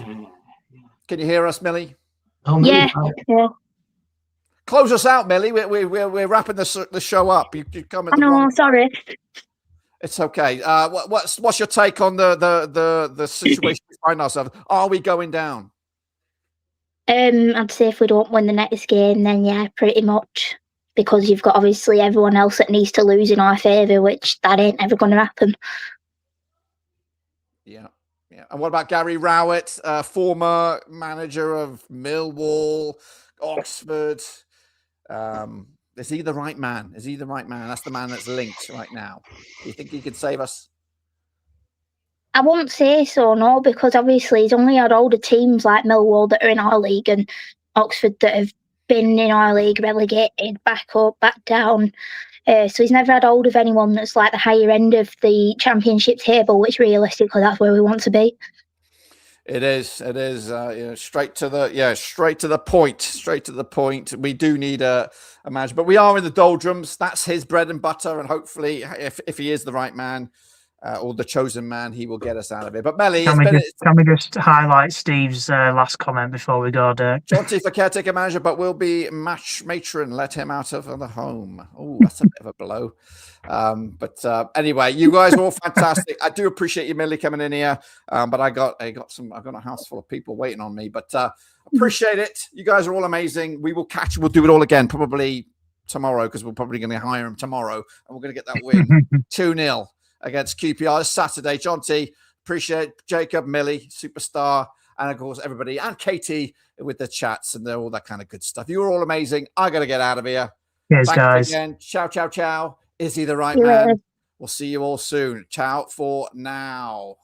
[SPEAKER 1] Can you hear us, Millie?
[SPEAKER 2] Oh,
[SPEAKER 4] Yeah.
[SPEAKER 1] Close us out, Millie. We're wrapping the show up. You come in the wrong...
[SPEAKER 4] sorry.
[SPEAKER 1] It's okay. What's your take on the situation we find ourselves? Are we going down?
[SPEAKER 4] I'd say if we don't win the next game, then yeah, pretty much. Because you've got obviously everyone else that needs to lose in our favour, which that ain't ever going to happen.
[SPEAKER 1] Yeah. And what about Gary Rowett, former manager of Millwall, Oxford? Is he the right man? Is he the right man? That's the man that's linked right now. Do you think he could save us?
[SPEAKER 4] I won't say so, no, because obviously he's only had older teams like Millwall that are in our league and Oxford that have been in our league relegated, back up, back down. So he's never had hold of anyone that's like the higher end of the championship table, which realistically that's where we want to be.
[SPEAKER 1] It is. Straight to the point. We do need a manager, but we are in the doldrums. That's his bread and butter, and hopefully, if he is the right man or the chosen man, he will get us out of it. But Melly,
[SPEAKER 3] can we just highlight Steve's last comment before we go, Dirk?
[SPEAKER 1] Jonty for caretaker manager, but will be match matron. Let him out of the home. Oh, that's a bit of a blow. But anyway, you guys are all fantastic. I do appreciate you, Millie, coming in here. But I've got a house full of people waiting on me. But appreciate it. You guys are all amazing. We will catch. We'll do it all again probably tomorrow because we're probably going to hire him tomorrow, and we're going to get that win 2-0 against QPR Saturday. Jonty, appreciate Jacob, Millie, superstar, and of course everybody, and Katie with the chats and all that kind of good stuff. You were all amazing. I got to get out of here.
[SPEAKER 3] Yes, guys.
[SPEAKER 1] Again. Ciao, ciao, ciao. Is he the right man? We'll see you all soon. Ciao for now.